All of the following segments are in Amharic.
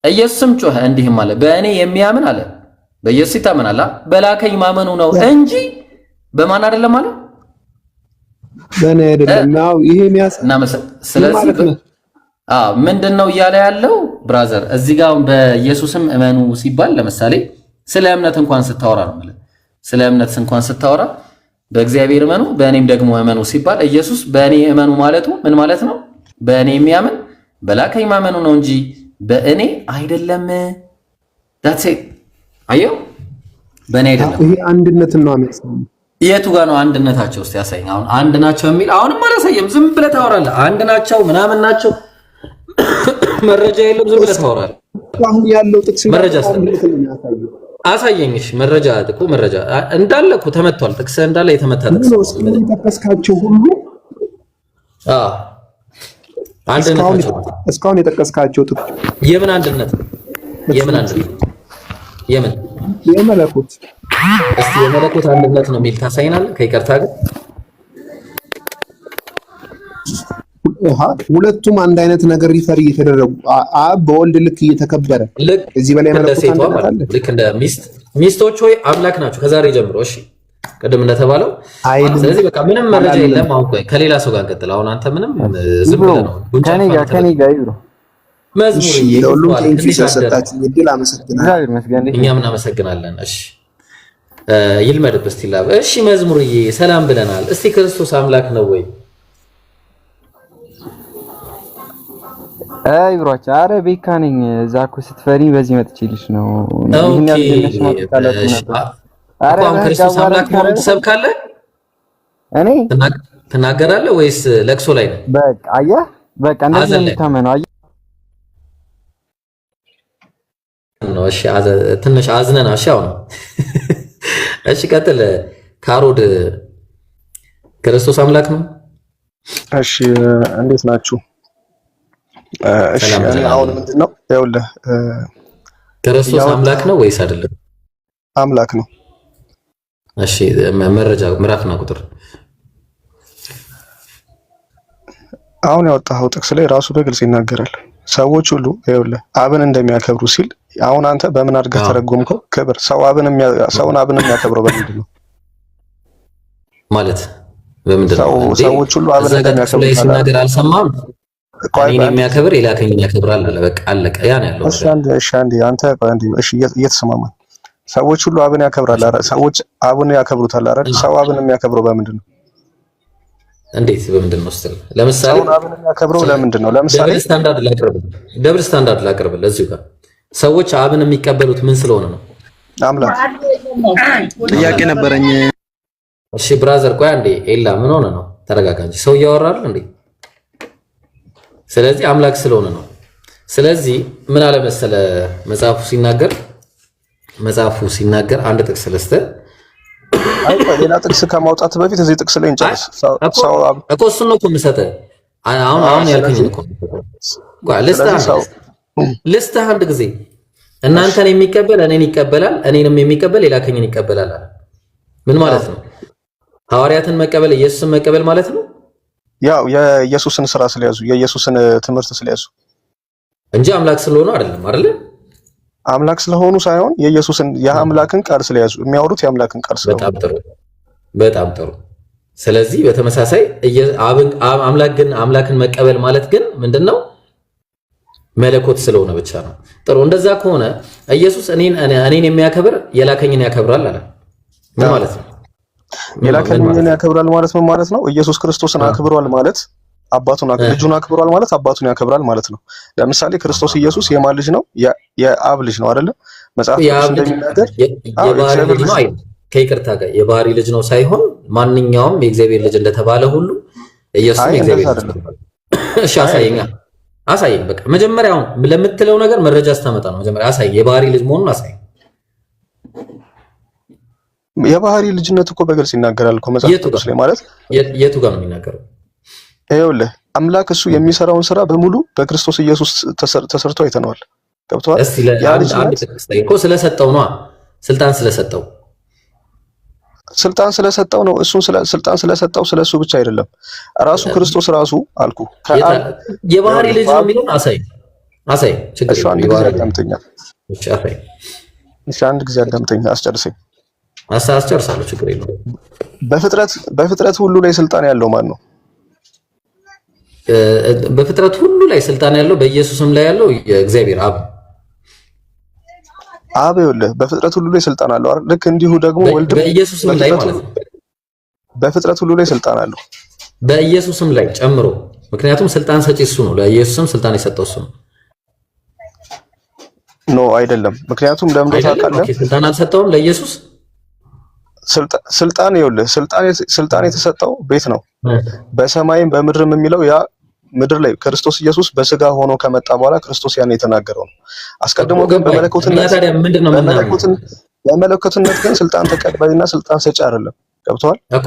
ኢየሱስም ጮኸ እንዲህም አለ፣ በእኔ የሚያምን አለ በኢየሱስ ይታመናል በላከኝ ማመኑ ነው እንጂ በማን አይደለም አለ በእኔ አይደለም። ያው ይሄ ስለዚህ ምንድነው እያለ ያለው ብራዘር? እዚህ ጋር በኢየሱስም እመኑ ሲባል ለምሳሌ ስለ እምነት እንኳን ስታወራ ነው ማለት ስለ እምነት እንኳን ስታወራ በእግዚአብሔር እመኑ በእኔም ደግሞ እመኑ ሲባል ኢየሱስ በእኔ እመኑ ማለቱ ምን ማለት ነው? በእኔ የሚያምን በላከኝ ማመኑ ነው እንጂ በእኔ አይደለም። that's it አየው፣ በእኔ አይደለም። ይሄ አንድነት ነው የሚያሳየው። የቱ ጋር ነው አንድነታቸው? እስቲ ያሳየኝ። አሁን አንድ ናቸው የሚል አሁንም አላሳየም። ዝም ብለህ ታወራለህ። አንድ ናቸው ምናምን ናቸው መረጃ የለም። ዝም ብለህ ታወራለህ። አሁን ያለው ጥቅስ መረጃ አሳየኝ። እሺ መረጃ እኮ መረጃ እንዳለ እኮ ተመቷል። ጥቅስ እንዳለ የተመታ ጥቅስ ነው። የጠቀስካቸው ሁሉ አንድነት እስካሁን የጠቀስካቸው ጥቅስ የምን አንድነት? የምን አንድነት? የምን የመለኮት እስቲ የመለኮት አንድነት ነው የሚል ታሳይናለህ? ከይቅርታ ጋር ሁለቱም አንድ አይነት ነገር ሪፈር እየተደረጉ አብ በወልድ ልክ እየተከበረ እዚህ በላይ ልክ እንደ ሚስቶች ሆይ አምላክ ናቸው ከዛሬ ጀምሮ። እሺ ቅድም እንደተባለው ስለዚህ በቃ ምንም መረጃ የለም። አሁን ቆይ ከሌላ ሰው ጋር እንቀጥል። አሁን አንተ ምንም ዝም ብለህ ነው ከኔ ጋር ይብሮ መዝሙር ሁሉም ቴንኪው ስለሰጣችሁ እድል አመሰግናለሁ። እኛም እናመሰግናለን። እሺ ይልመድብ እስቲ ላብ። እሺ መዝሙርዬ ሰላም ብለናል። እስቲ ክርስቶስ አምላክ ነው ወይ? አይ ብሮች አረ ቤካ ነኝ። እዛ እኮ ስትፈሪኝ በዚህ መጥቼልሽ ነው። ይሄን ያልደነሽ ማለት ካላችሁ ነበር። አረ ክርስቶስ አምላክ ነው ትሰብካለህ? እኔ ትናገራለህ ወይስ ለቅሶ ላይ ነው? በቃ አየህ፣ በቃ እንደዚህ ነው የምታመነው። አየህ ነው። እሺ ትንሽ አዝነና። እሺ አሁን እሺ ቀጥል። ካሮድ ክርስቶስ አምላክ ነው? እሺ እንዴት ናችሁ? እሺ አሁን ምንድነው ይኸውልህ፣ ክርስቶስ አምላክ ነው ወይስ አይደለም? አምላክ ነው። እሺ መረጃ ምዕራፍና ቁጥር አሁን ያወጣኸው ጥቅስ ላይ ራሱ በግልጽ ይናገራል። ሰዎች ሁሉ ይኸውልህ አብን እንደሚያከብሩ ሲል አሁን አንተ በምን አድርገህ ተረጎምከው? ክብር ሰውን አብን የሚያከብረው በምንድን ነው ማለት? በምንድን ነው ሰዎች ሁሉ አብን እንደሚያከብሩ ሲናገር አልሰማም? እኔን የሚያከብር የላከኝን ያከብራል አለ። በቃ አለቀ። ያ ነው ያለው። እሺ አንተ እየተሰማማን ሰዎች ሁሉ አብን ያከብራል አይደል? ሰዎች አብን ያከብሩታል አይደል? ሰው አብን የሚያከብረው በምንድን ነው? እንዴት በምንድን ነው? ለምሳሌ ሰው አብን የሚያከብረው ለምንድን ነው? ለምሳሌ ደብል ስታንዳርድ ላቅርብልህ እዚሁ ጋር። ሰዎች አብን የሚቀበሉት ምን ስለሆነ ነው? አምላክ ጥያቄ ነበረኝ። እሺ ብራዘር ቆይ አንዴ። ኤላ ምን ሆነ ነው? ተረጋጋ እንጂ ሰው እያወራል እንዴ? ስለዚህ አምላክ ስለሆነ ነው። ስለዚህ ምን አለ መሰለ መጽሐፉ ሲናገር አንድ ጥቅስ ለስተ ሌላ ጥቅስ ከማውጣት በፊት እዚህ ጥቅስ ላይ እንጨርስ። እኮ እሱን ነው እኮ የምሰጠህ። አሁን ያልከኝ እኮ ልስጥህ አንድ ጊዜ እናንተን የሚቀበል እኔን ይቀበላል፣ እኔንም የሚቀበል የላከኝን ይቀበላል አለ። ምን ማለት ነው? ሐዋርያትን መቀበል ኢየሱስን መቀበል ማለት ነው። ያው የኢየሱስን ስራ ስለያዙ የኢየሱስን ትምህርት ስለያዙ እንጂ አምላክ ስለሆኑ አይደለም አይደል? አምላክ ስለሆኑ ሳይሆን የአምላክን ቃል ስለያዙ የሚያወሩት የአምላክን ቃል ስለሆኑ። በጣም ጥሩ። ስለዚህ በተመሳሳይ አምላክን መቀበል ማለት ግን ምንድነው? መለኮት ስለሆነ ብቻ ነው። ጥሩ። እንደዛ ከሆነ ኢየሱስ እኔን የሚያከብር የላከኝን ያከብራል አለ። ምን ማለት ነው? የላከኝን ያከብራል ማለት ምን ማለት ነው? ኢየሱስ ክርስቶስን አክብሯል ማለት ልጁን አክብሯል ማለት አባቱን ያከብራል ማለት ነው። ለምሳሌ ክርስቶስ ኢየሱስ የማን ልጅ ነው? የአብ ልጅ ነው አይደለ? መጽሐፍ ቅዱስ እንደሚናገር የባህሪ ልጅ ነው አይደል? ከይቅርታ ጋር የባህሪ ልጅ ነው ሳይሆን ማንኛውም የእግዚአብሔር ልጅ እንደተባለ ሁሉ ኢየሱስ የእግዚአብሔር ልጅ ነው። እሺ አሳየኝ። በቃ መጀመሪያው ለምትለው ነገር መረጃ ስታመጣ ነው። መጀመሪያ አሳየኝ፣ የባህሪ ልጅ መሆኑን አሳየኝ። የባህሪ ልጅነት እኮ በግልጽ ይናገራል እኮ መጽሐፍ ቅዱስ ላይ። ማለት የቱ ጋር ነው የሚናገረው? ይኸውልህ አምላክ እሱ የሚሰራውን ስራ በሙሉ በክርስቶስ ኢየሱስ ተሰርቶ አይተነዋል። ገብቶሃል? አንድ ጥቅስ እኮ ስለሰጠው ነው። ስልጣን ስለሰጠው ነው። እሱን ስልጣን ስለሰጠው ስለሱ ብቻ አይደለም። ራሱ ክርስቶስ ራሱ አልኩ የባህሪ ልጅ ነው የሚለውን አሳይ። አሳይ ችግር እሺ አንድ ጊዜ አዳምጠኛ። እሺ አሳይ። እሺ አንድ ጊዜ አዳምጠኛ አስጨርሰኝ። አስጨርሳለሁ ችግር የለውም። በፍጥረት ሁሉ ላይ ስልጣን ያለው ማን ነው? በፍጥረት ሁሉ ላይ ስልጣን ያለው በኢየሱስም ላይ ያለው የእግዚአብሔር አብ ይኸውልህ በፍጥረት ሁሉ ላይ ስልጣን አለው አይደል? ልክ እንዲሁ ደግሞ ወልድ በኢየሱስም ላይ ማለት ነው። በፍጥረት ሁሉ ላይ ስልጣን አለው በኢየሱስም ላይ ጨምሮ። ምክንያቱም ስልጣን ሰጪ እሱ ነው። ለኢየሱስም ስልጣን የሰጠው እሱ ነው። ኖ አይደለም። ምክንያቱም ለምን ታውቃለህ? ስልጣን አልሰጠውም ለኢየሱስ። ስልጣን ይኸውልህ ስልጣን የተሰጠው ቤት ነው በሰማይም በምድርም የሚለው ያ ምድር ላይ ክርስቶስ ኢየሱስ በስጋ ሆኖ ከመጣ በኋላ ክርስቶስ ያን የተናገረው ነው። አስቀድሞ ግን በመለኮትነት ግን ስልጣን ተቀባይና ስልጣን ሰጪ አይደለም። ገብቶሃል እኮ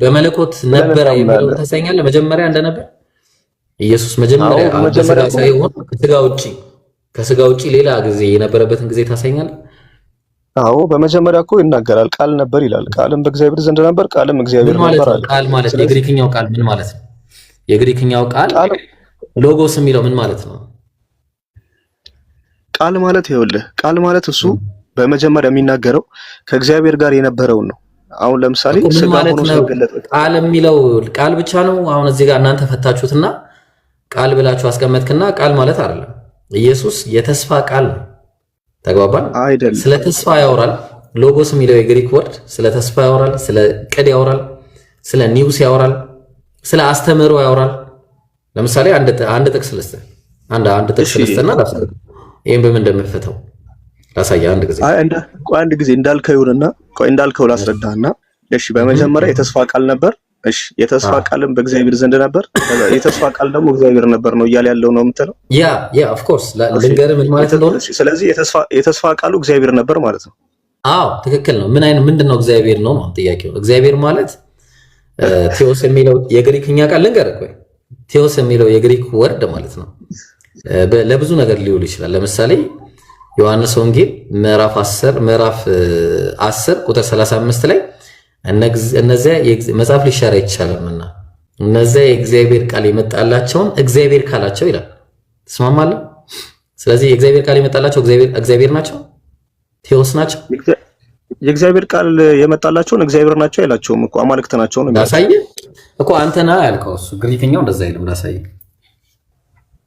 በመለኮት ነበረ የሚለው ታሳኛለህ። መጀመሪያ እንደነበር ኢየሱስ መጀመሪያ በስጋ ሳይሆን ከስጋ ውጪ ሌላ ጊዜ የነበረበትን ጊዜ ታሳኛለህ። አዎ በመጀመሪያ እኮ ይናገራል። ቃል ነበር ይላል። ቃልም በእግዚአብሔር ዘንድ ነበር፣ ቃልም እግዚአብሔር ነበር አለ። ቃል ማለት የግሪክኛው ቃል ምን ማለት ነው? የግሪክኛው ቃል ሎጎስ የሚለው ምን ማለት ነው? ቃል ማለት ይኸውልህ ቃል ማለት እሱ በመጀመሪያ የሚናገረው ከእግዚአብሔር ጋር የነበረውን ነው። አሁን ለምሳሌ ስጋ ሆኖ ስለገለጠ ቃል የሚለው ቃል ብቻ ነው። አሁን እዚህ ጋር እናንተ ፈታችሁትና ቃል ብላችሁ አስቀመጥክና ቃል ማለት አይደለም። ኢየሱስ የተስፋ ቃል ነው። ተግባባን አይደል? ስለ ተስፋ ያወራል። ሎጎስ የሚለው የግሪክ ወርድ ስለ ተስፋ ያወራል፣ ስለ ቅድ ያወራል፣ ስለ ኒውስ ያወራል፣ ስለ አስተምህሮ ያወራል። ለምሳሌ አንድ ጥቅስ ልስጥህ። አንድ ጥቅስ ልስጥና ላሳየህ። ይሄን በምን እንደምፈታው ላሳየህ አንድ ጊዜ። አንድ ጊዜ እንዳልከው ይሁንና እንዳልከው ላስረዳህና። እሺ በመጀመሪያ የተስፋ ቃል ነበር። እሺ የተስፋ ቃልም በእግዚአብሔር ዘንድ ነበር። የተስፋ ቃል ደግሞ እግዚአብሔር ነበር ነው እያለ ያለው ነው የምትለው? ያ ኦፍ ኮርስ ልንገርህ ምን ማለት እንደሆነ። ስለዚህ የተስፋ ቃሉ እግዚአብሔር ነበር ማለት ነው። አዎ ትክክል ነው። ምንድነው እግዚአብሔር ነው ጥያቄው። እግዚአብሔር ማለት ቴዎስ የሚለው የግሪክኛ ቃል ልንገርህ ወይ ቴዎስ የሚለው የግሪክ ወርድ ማለት ነው። ለብዙ ነገር ሊውል ይችላል። ለምሳሌ ዮሐንስ ወንጌል ምዕራፍ 10 ቁጥር 35 ላይ እነዚያ መጽሐፍ ሊሻር አይቻልምና እነዚያ የእግዚአብሔር ቃል የመጣላቸውን እግዚአብሔር ካላቸው ይላል። ትስማማለህ? ስለዚህ የእግዚአብሔር ቃል የመጣላቸው እግዚአብሔር ናቸው፣ ቴዎስ ናቸው። የእግዚአብሔር ቃል የመጣላቸውን እግዚአብሔር ናቸው አይላቸውም እኮ አማልክት ናቸው ነው። ላሳየህ እኮ አንተና ያልከው እሱ ግሪክኛው እንደዛ አይልም። ላሳየህ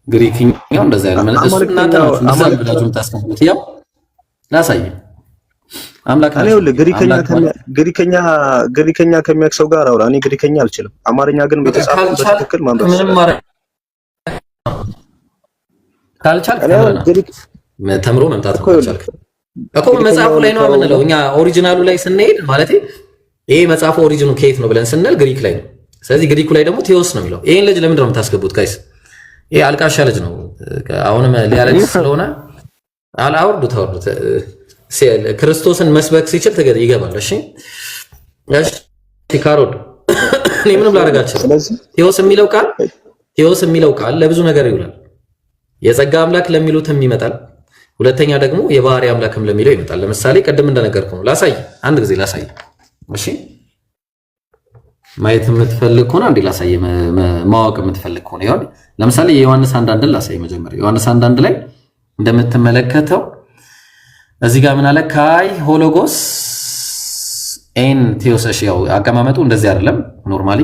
ግሪክኛው እንደዛ አይልም። እሱ እናንተ ናችሁ እንደዛ ብላችሁ የምታስቀምጡት። ያው ላሳየህ አምላክ ነው። ግሪክኛ ከሚያውቅ ሰው ጋር አውራ። እኔ ግሪክኛ አልችልም። አማርኛ ግን በተጻፈው በትክክል ማንበብ ካልቻልክ ተምሮ መምጣት ነው። ካልቻልክ እኮ መጽሐፉ ላይ ነው የምንለው እኛ። ኦሪጂናሉ ላይ ስንሄድ ማለት ይሄ መጽሐፉ ኦሪጂኑ ከየት ነው ብለን ስንል ግሪክ ላይ ነው። ስለዚህ ግሪኩ ላይ ደግሞ ቴዎስ ነው የሚለው። ይሄን ልጅ ለምንድን ነው የምታስገቡት ጋይስ? ይሄ አልቃሻ ልጅ ነው። አሁንም ሊያለቅስ ስለሆነ አውርዱት። ክርስቶስን መስበክ ሲችል ይገባል። እሺ ካሮድ እኔ ምንም ላደርግ አልችልም። ቴዎስ የሚለው ቃል ለብዙ ነገር ይውላል። የጸጋ አምላክ ለሚሉትም ይመጣል። ሁለተኛ ደግሞ የባህሪ አምላክም ለሚለው ይመጣል። ለምሳሌ ቅድም እንደነገርኩ ነው። ላሳይ አንድ ጊዜ ላሳይ። እሺ ማየት የምትፈልግ ከሆነ አንዴ ላሳይ። ማወቅ የምትፈልግ ከሆነ ይሁን። ለምሳሌ የዮሐንስ 1:1 ላሳይ። መጀመሪያ ዮሐንስ 1:1 ላይ እንደምትመለከተው እዚህ ጋር ምን አለ? ካይ ሆሎጎስ ኤን ቴዎስ። እሺ ያው አቀማመጡ እንደዚህ አይደለም። ኖርማሊ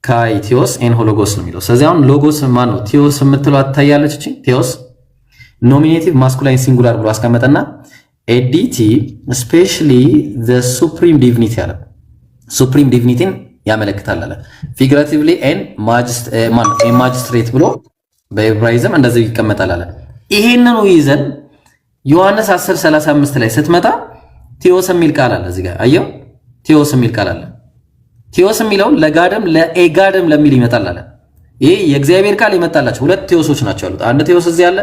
ካይ ቴዎስ ኤን ሆሎጎስ ነው የሚለው። ስለዚህ አሁን ሎጎስ ማን ነው? ቴዎስ የምትለው አታያለች። እቺ ቴዎስ ኖሚኔቲቭ ማስኩላይን ሲንጉላር ብሎ አስቀመጠና ኤዲቲ ስፔሻሊ ዘ ሱፕሪም ዲቪኒቲ አለ። ሱፕሪም ዲቪኒቲን ያመለክታል አለ። ፊግራቲቭሊ ኤን ማጅስትሬት ብሎ በዕብራይዝም እንደዚህ ይቀመጣል አለ። ይሄንኑ ይዘን ዮሐንስ 10:35 ላይ ስትመጣ ቴዎስ የሚል ቃል አለ። እዚህ ጋር አየው፣ ቴዎስ የሚል ቃል አለ። ቴዎስ የሚለው ለጋድም ለኤጋድም ለሚል ይመጣል አለ። ይሄ የእግዚአብሔር ቃል ይመጣላችሁ ሁለት ቴዎሶች ናቸው ያሉት። አንድ ቴዎስ እዚህ ያለ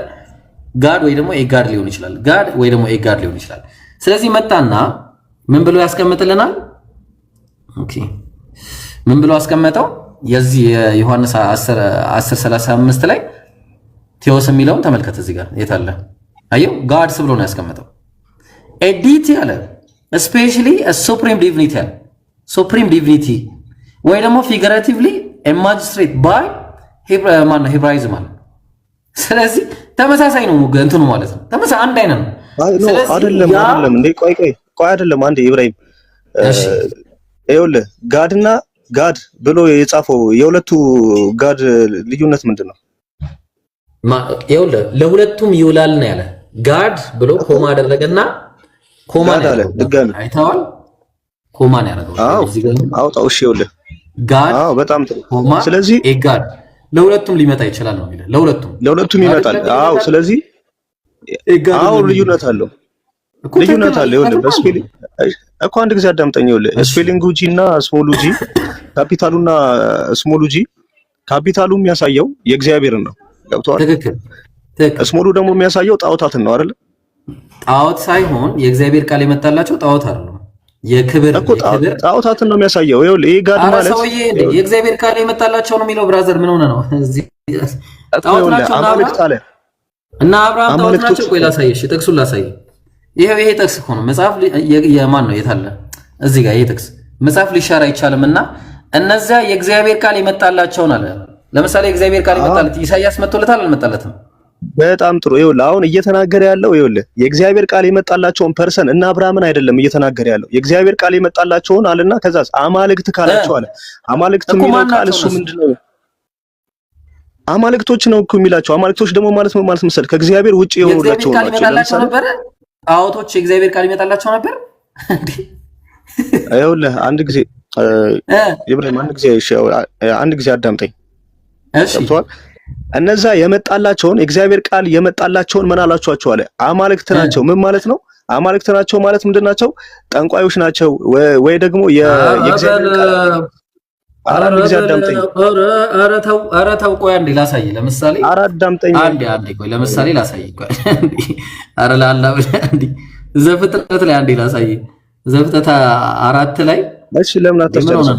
ጋድ ወይ ደግሞ ኤጋድ ሊሆን ይችላል። ጋድ ወይ ደግሞ ኤጋድ ሊሆን ይችላል። ስለዚህ መጣና ምን ብሎ ያስቀምጥልናል? ኦኬ ምን ብሎ አስቀመጠው? የዚህ የዮሐንስ 10:35 ላይ ቴዎስ የሚለውን ተመልከት። እዚህ ጋር የት አለ? አየው ጋድስ ብሎ ነው ያስቀመጠው። ኤዲቲ አለ ስፔሻሊ ሱፕሪም ዲቪኒቲ አለ። ሱፕሪም ዲቪኒቲ ወይ ደግሞ ፊገራቲቭሊ ማጅስትሬት ባይ ሂብራይዝም አለ። ስለዚህ ተመሳሳይ ነው እንትኑ ማለት ነው። ተመሳሳይ አንድ አይነት ነው። አይደለም እንዴ? ቆይ አይደለም አንዴ ኢብራሂም። እሺ ይኸውልህ ጋድና ጋድ ብሎ የጻፈው የሁለቱ ጋድ ልዩነት ምንድን ነው? ይኸውልህ ለሁለቱም ይውላል ነው ያለ። ጋድ ብሎ ኮማ አደረገና ኮማ አለ ድጋሚ አይተዋል። ኮማ ነው ያደረገው እዚህ ጋር አውጣው። እሺ ይኸውልህ ጋድ በጣም ጥሩ። ኮማ ስለዚህ ጋድ ለሁለቱም ሊመጣ ይችላል ነው የሚለው። ለሁለቱም ይመጣል። ስለዚህ ልዩነት አለው። ይኸውልህ በስፔሊንግ እኮ አንድ ጊዜ አዳምጠኝ። ይኸውልህ ስፔሊንጉ ጂ እና ስሞሉ ጂ፣ ካፒታሉና ስሞሉ ጂ፣ ካፒታሉ የሚያሳየው የእግዚአብሔርን ነው። ገብቶሃል? ትክክል። ስሞሉ ደግሞ የሚያሳየው ጣዖታትን ነው አይደል? ጣዖት ሳይሆን የእግዚአብሔር ቃል የመጣላቸው ጣዖት አይደለም። የክብር ጣዖታትን ነው የሚያሳየው። ይኸውልህ ይሄ ጋድ ማለት ሰውዬ የእግዚአብሔር ቃል የመጣላቸው ነው የሚለው። ብራዘር ምን ሆነ ነው እዚህ ጣዖት ናቸው እና አብርሃም ጣዖት ናቸው። ቆይ ላሳየሽ፣ ጥቅሱን ላሳየሽ። ይሄ ጥቅስ እኮ ነው። መጽሐፍ የማን ነው? የታለ? እዚህ ጋር ይሄ ጥቅስ መጽሐፍ ሊሻር አይቻልምና እነዚያ የእግዚአብሔር ቃል የመጣላቸውን አለ። ለምሳሌ የእግዚአብሔር ቃል የመጣለት ኢሳይያስ መጥቶለታል አልመጣለትም? በጣም ጥሩ። ይኸውልህ አሁን እየተናገረ ያለው የእግዚአብሔር ቃል የመጣላቸውን ፐርሰን እና አብርሃምን አይደለም እየተናገረ ያለው። የእግዚአብሔር ቃል የመጣላቸውን አለና ከዛስ አማልክት ካላቸው አለ። አማልክት የሚለው ቃል እሱ ምንድነው? አማልክቶች ነው እኮ የሚላቸው። አማልክቶች ደግሞ ማለት ምን ማለት መሰለህ? ከእግዚአብሔር ውጪ የሆኑላቸው ናቸው። ነበር ጣዖቶች የእግዚአብሔር ቃል ይመጣላቸው ነበር እንዴ? ይኸውልህ አንድ ጊዜ ኢብራሂም አንድ ጊዜ አዳምጠኝ። እሺ ገብቶሃል? እነዛ የመጣላቸውን የእግዚአብሔር ቃል የመጣላቸውን ምን አላችኋቸው አለ? አማልክት ናቸው። ምን ማለት ነው? አማልክት ናቸው ማለት ምንድን ናቸው? ጠንቋዮች ናቸው ወይ ደግሞ የእግዚአብሔር ቃል አራን ጊዜ አዳምጠኝ። ኧረ ተው ቆይ አንዴ ላሳይ። ለምሳሌ አዳምጠኝ አንዴ ቆይ ለምሳሌ ላሳይ። ቆይ ኧረ ላላ አንዴ ዘፍጥረት ላይ አንዴ ላሳይ። ዘፍጥረት 4 ላይ እሺ ለምን አታስጨርሰው?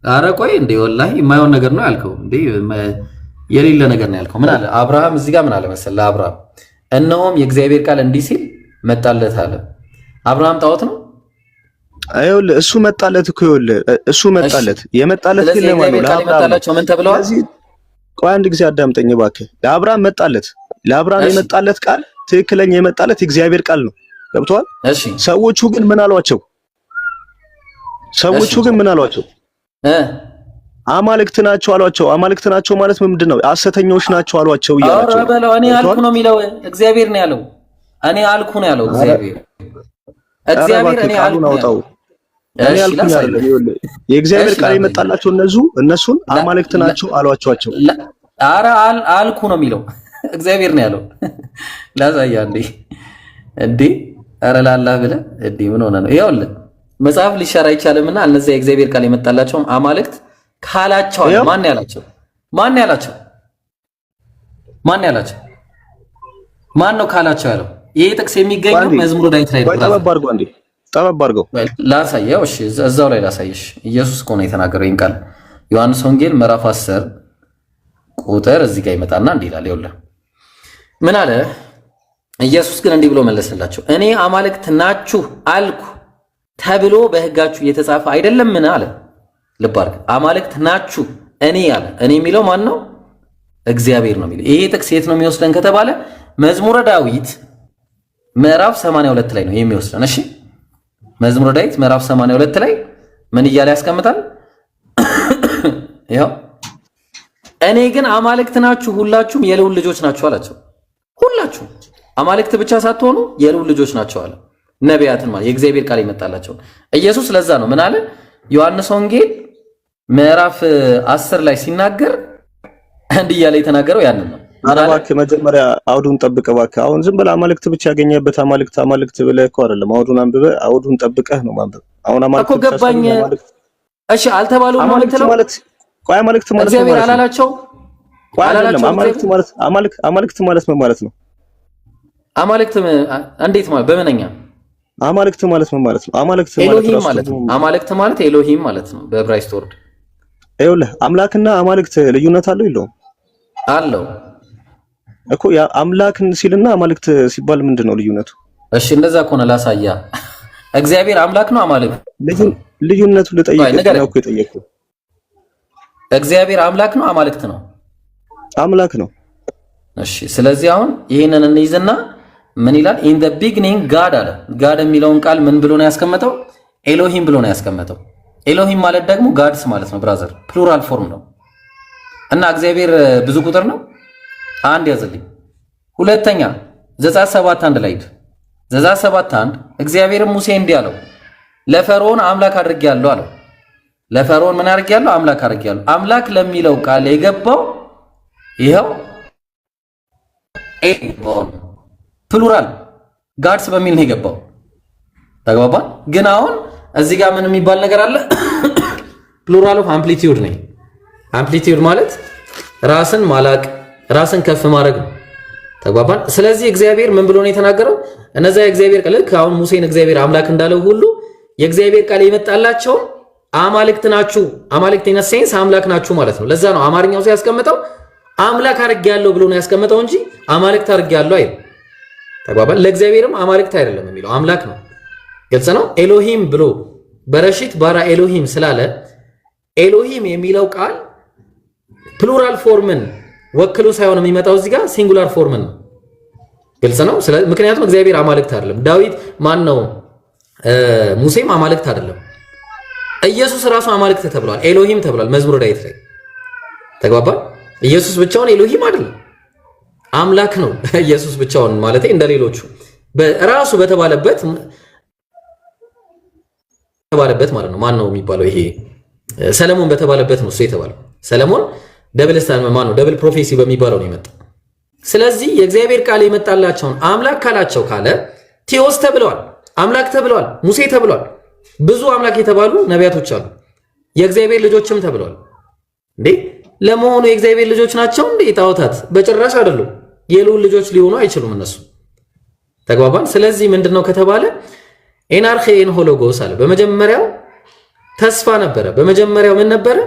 ኧረ ቆይ እንዴ ወላሂ የማይሆን ነገር ነው ያልከው እንዴ? የሌለ ነገር ነው ያልከው። ምን አለ አብርሃም? እዚህ ጋር ምን አለ መሰለህ ለአብርሃም እነሆም የእግዚአብሔር ቃል እንዲህ ሲል መጣለት አለ። አብርሃም ጣዖት ነው? ይኸውልህ እሱ መጣለት እኮ ይኸውልህ እሱ መጣለት የመጣለት ግን ለማን ነው? ለአብርሃም ምን ተብለዋል? ቆይ አንድ ጊዜ አዳምጠኝ እባክህ። ለአብርሃም መጣለት። ለአብርሃም የመጣለት ቃል ትክክለኛ የመጣለት የእግዚአብሔር ቃል ነው። ገብቶሃል? እሺ ሰዎቹ ግን ምን አሏቸው? አማልክት ናቸው አሏቸው። አማልክት ናቸው ማለት ምንድን ነው? ሐሰተኞች ናቸው አሏቸው እያላቸው። ኧረ በለው እኔ አልኩ ነው የሚለው እግዚአብሔር ነው ያለው። እኔ አልኩ ነው ያለው እግዚአብሔር እኔ አልኩ ነው ያለው። እኔ አልኩኝ አይደለም። ይኸውልህ የእግዚአብሔር ቃል የመጣላቸው እነሱን አማልክት ናቸው አሏቸው። ኧረ አልኩ ነው የሚለው እግዚአብሔር ነው ያለው። ላሳያ እንዴ ኧረ ላላህ ብለህ እንዴ ምን ሆነ ነው? ይኸውልህ መጽሐፍ ሊሻር አይቻልምና እነዚያ የእግዚአብሔር ቃል የመጣላቸውም አማልክት ካላቸው ማን ያላቸው? ማን ነው ካላቸው ያለው? ይሄ ጥቅስ የሚገኘው መዝሙረ ዳዊት ላይ ነው። ጠበብ አድርገው ላሳየው። እሺ እዛው ላይ ላሳየሽ። ኢየሱስ እኮ ነው የተናገረው ይሄን ቃል። ዮሐንስ ወንጌል ምዕራፍ 10 ቁጥር እዚህ ጋር ይመጣና እንዲህ ይላል። ይኸውልህ ምን አለ ኢየሱስ ግን እንዲህ ብሎ መለሰላቸው፣ እኔ አማልክት ናችሁ አልኩ ተብሎ በሕጋችሁ የተጻፈ አይደለምን አለ። ልብ አድርግ። አማልክት ናችሁ እኔ አለ። እኔ የሚለው ማን ነው? እግዚአብሔር ነው የሚለው። ይሄ ጥቅስ የት ነው የሚወስደን ከተባለ መዝሙረ ዳዊት ምዕራፍ 82 ላይ ነው የሚወስደን። እሺ መዝሙረ ዳዊት ምዕራፍ 82 ላይ ምን እያለ ያስቀምጣል? ይኸው እኔ ግን አማልክት ናችሁ ሁላችሁም የልዑል ልጆች ናችሁ አላቸው። ሁላችሁ አማልክት ብቻ ሳትሆኑ የልዑል ልጆች ናቸው አለ። ነቢያትን ማለት የእግዚአብሔር ቃል ይመጣላቸው ኢየሱስ። ለዛ ነው ምን አለ ዮሐንስ ወንጌል ምዕራፍ 10 ላይ ሲናገር እንዲህ እያለ የተናገረው ያንን ነው። እባክህ መጀመሪያ አውዱን ጠብቀህ እባክህ። አሁን ዝም ብለህ አማልክት ብቻ ያገኘህበት አማልክት ብለህ እኮ አይደለም። አውዱን አንብበህ አውዱን ጠብቀህ ነው ማንበብ። አሁን አማልክት እኮ ገባኝ። እሺ አልተባሉም አማልክት ማለት ቆይ አማልክት ማለት እግዚአብሔር አላላቸው? ቆይ አይደለም አማልክት ማለት ምን ማለት ነው? አማልክት እንዴት ማለት በመነኛ አማልክት ማለት ምን ማለት ነው? አማልክት ማለት ኤሎሂም ማለት ነው በዕብራይስጥ ወርድ። ይኸውልህ አምላክና አማልክት ልዩነት አለው የለውም? አለው እኮ ያ አምላክን ሲልና አማልክት ሲባል ምንድን ነው ልዩነቱ? እሺ እንደዛ ከሆነ ላሳያ። እግዚአብሔር አምላክ ነው አማልክት? ልዩነቱ ልጠይቅህ ነው እኮ የጠየቅኩህ። እግዚአብሔር አምላክ ነው አማልክት ነው? አምላክ ነው። እሺ ስለዚህ አሁን ይሄንን እንይዝና ምን ይላል? ኢን ዘ ቢግኒንግ ጋድ አለ። ጋድ የሚለውን ቃል ምን ብሎ ነው ያስቀመጠው? ኤሎሂም ብሎ ነው ያስቀመጠው። ኤሎሂም ማለት ደግሞ ጋድስ ማለት ነው ብራዘር፣ ፕሉራል ፎርም ነው እና እግዚአብሔር ብዙ ቁጥር ነው። አንድ ያዘልኝ። ሁለተኛ ዘጸአት 7:1 ላይ ዘጸአት 7:1 እግዚአብሔርም ሙሴ እንዲህ አለው ለፈርዖን አምላክ አድርጌያለሁ አለው። ለፈርዖን ምን አድርጌያለሁ? አምላክ አድርጌያለሁ። አምላክ ለሚለው ቃል የገባው ይኸው ፕሉራል ጋድስ በሚል ነው የገባው። ተግባባን? ግን አሁን እዚህ ጋር ምን የሚባል ነገር አለ? ፕሉራል ኦፍ አምፕሊቲዩድ ነው። አምፕሊቲዩድ ማለት ራስን ማላቅ፣ ራስን ከፍ ማድረግ ነው። ተግባባን? ስለዚህ እግዚአብሔር ምን ብሎ ነው የተናገረው? እነዛ የእግዚአብሔር ቃል ልክ አሁን ሙሴን እግዚአብሔር አምላክ እንዳለው ሁሉ የእግዚአብሔር ቃል የመጣላቸው አማልክት ናችሁ። አማልክት ኢን ሴንስ አምላክ ናችሁ ማለት ነው። ለዛ ነው አማርኛው ሲያስቀምጠው አምላክ አድርጌያለሁ ብሎ ነው ያስቀምጠው እንጂ አማልክት አድርጌያለሁ አይደል። ተግባባን? ለእግዚአብሔርም አማልክት አይደለም የሚለው አምላክ ነው። ግልጽ ነው። ኤሎሂም ብሎ በረሺት ባራ ኤሎሂም ስላለ ኤሎሂም የሚለው ቃል ፕሉራል ፎርምን ወክሎ ሳይሆን የሚመጣው እዚህ ጋር ሲንጉላር ፎርምን ነው። ግልጽ ነው። ምክንያቱም እግዚአብሔር አማልክት አይደለም። ዳዊት ማን ነው? ሙሴም አማልክት አይደለም። ኢየሱስ ራሱ አማልክት ተብሏል፣ ኤሎሂም ተብሏል መዝሙረ ዳዊት ላይ። ተግባባን? ኢየሱስ ብቻውን ኤሎሂም አይደለም፣ አምላክ ነው። ኢየሱስ ብቻውን ማለት እንደሌሎቹ በራሱ በተባለበት ማለት ነው። ማን ነው የሚባለው? ይሄ ሰለሞን በተባለበት ነው እሱ የተባለው። ሰለሞን ደብል ስታን ማን ነው? ደብል ፕሮፌሲ በሚባለው ነው የመጣው። ስለዚህ የእግዚአብሔር ቃል የመጣላቸውን አምላክ ካላቸው ካለ ቴዎስ ተብለዋል፣ አምላክ ተብለዋል፣ ሙሴ ተብለዋል። ብዙ አምላክ የተባሉ ነቢያቶች አሉ። የእግዚአብሔር ልጆችም ተብለዋል። እንዴ ለመሆኑ የእግዚአብሔር ልጆች ናቸው እንዴ ጣዖታት? በጭራሽ አይደሉም። የልዑል ልጆች ሊሆኑ አይችሉም እነሱ። ተግባባን? ስለዚህ ምንድነው ከተባለ ኤናርኬ ኤን ሆሎጎስ አለ። በመጀመሪያው ተስፋ ነበረ። በመጀመሪያው ምን ነበረ?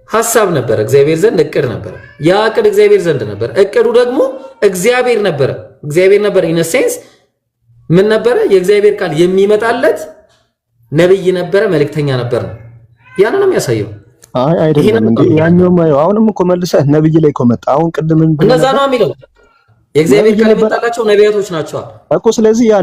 ሐሳብ ነበረ። እግዚአብሔር ዘንድ እቅድ ነበረ። ያ እቅድ እግዚአብሔር ዘንድ ነበረ። እቅዱ ደግሞ እግዚአብሔር ነበረ። እግዚአብሔር ነበረ። ኢን ሴንስ ምን ነበረ? የእግዚአብሔር ቃል የሚመጣለት ነብይ ነበረ፣ መልእክተኛ ነበር ነው። ያንን ነው የሚያሳየው። አይ አይደለም እንዴ ያኛው አሁንም እኮ መልሰህ ነብይ ላይ እኮ መጣ። አሁን ቅድምን እንደዛ ነው የሚለው የእግዚአብሔር ቃል የመጣላቸው ነቢያቶች ናቸው እኮ። ስለዚህ ያ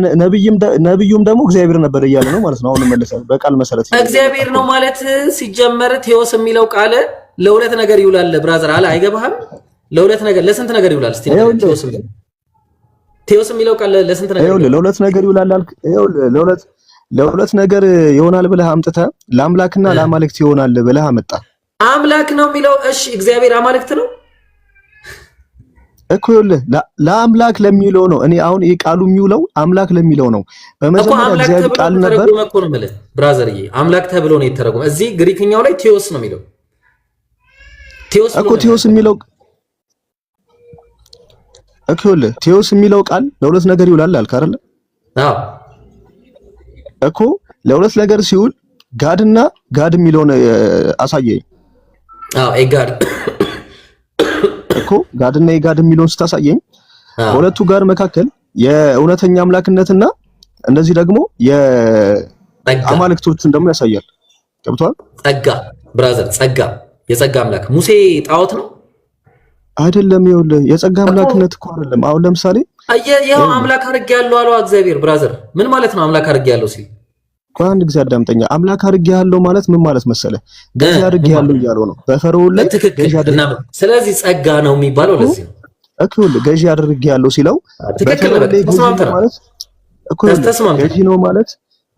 ነብዩም ደግሞ እግዚአብሔር ነበር እያለ ነው ማለት ነው። አሁን መልሰህ በቃል መሰረት እግዚአብሔር ነው ማለት ሲጀመር ቴዎስ የሚለው ቃል ለሁለት ነገር ይውላል ብራዘር አለ። አይገባህም? ለሁለት ነገር ለስንት ነገር ይውላል? እስቲ ቴዎስ የሚለው ቃል ለስንት ነገር ይውላል? ለሁለት ነገር ይውላል አልክ። ለሁለት ነገር ይሆናል ብለህ አምጥተህ ለአምላክና ለአማልክት ይሆናል ብለህ አመጣ። አምላክ ነው የሚለው እሺ፣ እግዚአብሔር አማልክት ነው እኮ። ይኸውልህ ለአምላክ ለሚለው ነው። እኔ አሁን ይሄ ቃሉ የሚውለው አምላክ ለሚለው ነው። በመጀመሪያ እግዚአብሔር ቃል ነበር እኮ ነው ማለት ብራዘርዬ፣ አምላክ ተብሎ ነው የተረጎመ። እዚህ ግሪክኛው ላይ ቴዎስ ነው የሚለው። ቴዎስ እኮ ቴዎስ የሚለው እኮ ይኸውልህ ቴዎስ የሚለው ቃል ለሁለት ነገር ይውላል አልክ አይደል? አዎ እኮ ለሁለት ነገር ሲውል ጋድና ጋድ የሚለውን አሳየኝ። አዎ ኤጋድ እኮ ጋድና የጋድ የሚለውን ስታሳየኝ በሁለቱ ጋር መካከል የእውነተኛ አምላክነትና እንደዚህ ደግሞ የአማልክቶችን ደግሞ ያሳያል። ገብቷል? ጸጋ ብራዘር፣ ጸጋ የጸጋ አምላክ ሙሴ ጣዖት ነው አይደለም። ይኸውልህ የጸጋ አምላክነት እኮ አይደለም። አሁን ለምሳሌ ይሄው አምላክ አድርጌያለሁ አለው እግዚአብሔር። ብራዘር ምን ማለት ነው አምላክ አድርጌያለሁ ሲል? አንድ ጊዜ አዳምጠኛ። አምላክ አድርጌያለሁ ማለት ምን ማለት መሰለህ? ገዢ አድርጌያለሁ እያለው ነው በፈርዖን ላይ ገዢ አድርጌያለሁ። ስለዚህ ጸጋ ነው የሚባለው ለዚህ ነው እኮ። ገዢ አድርጌያለሁ ሲለው በፈርዖን ላይ ገዢ ማለት እኮ ገዢ ነው ማለት።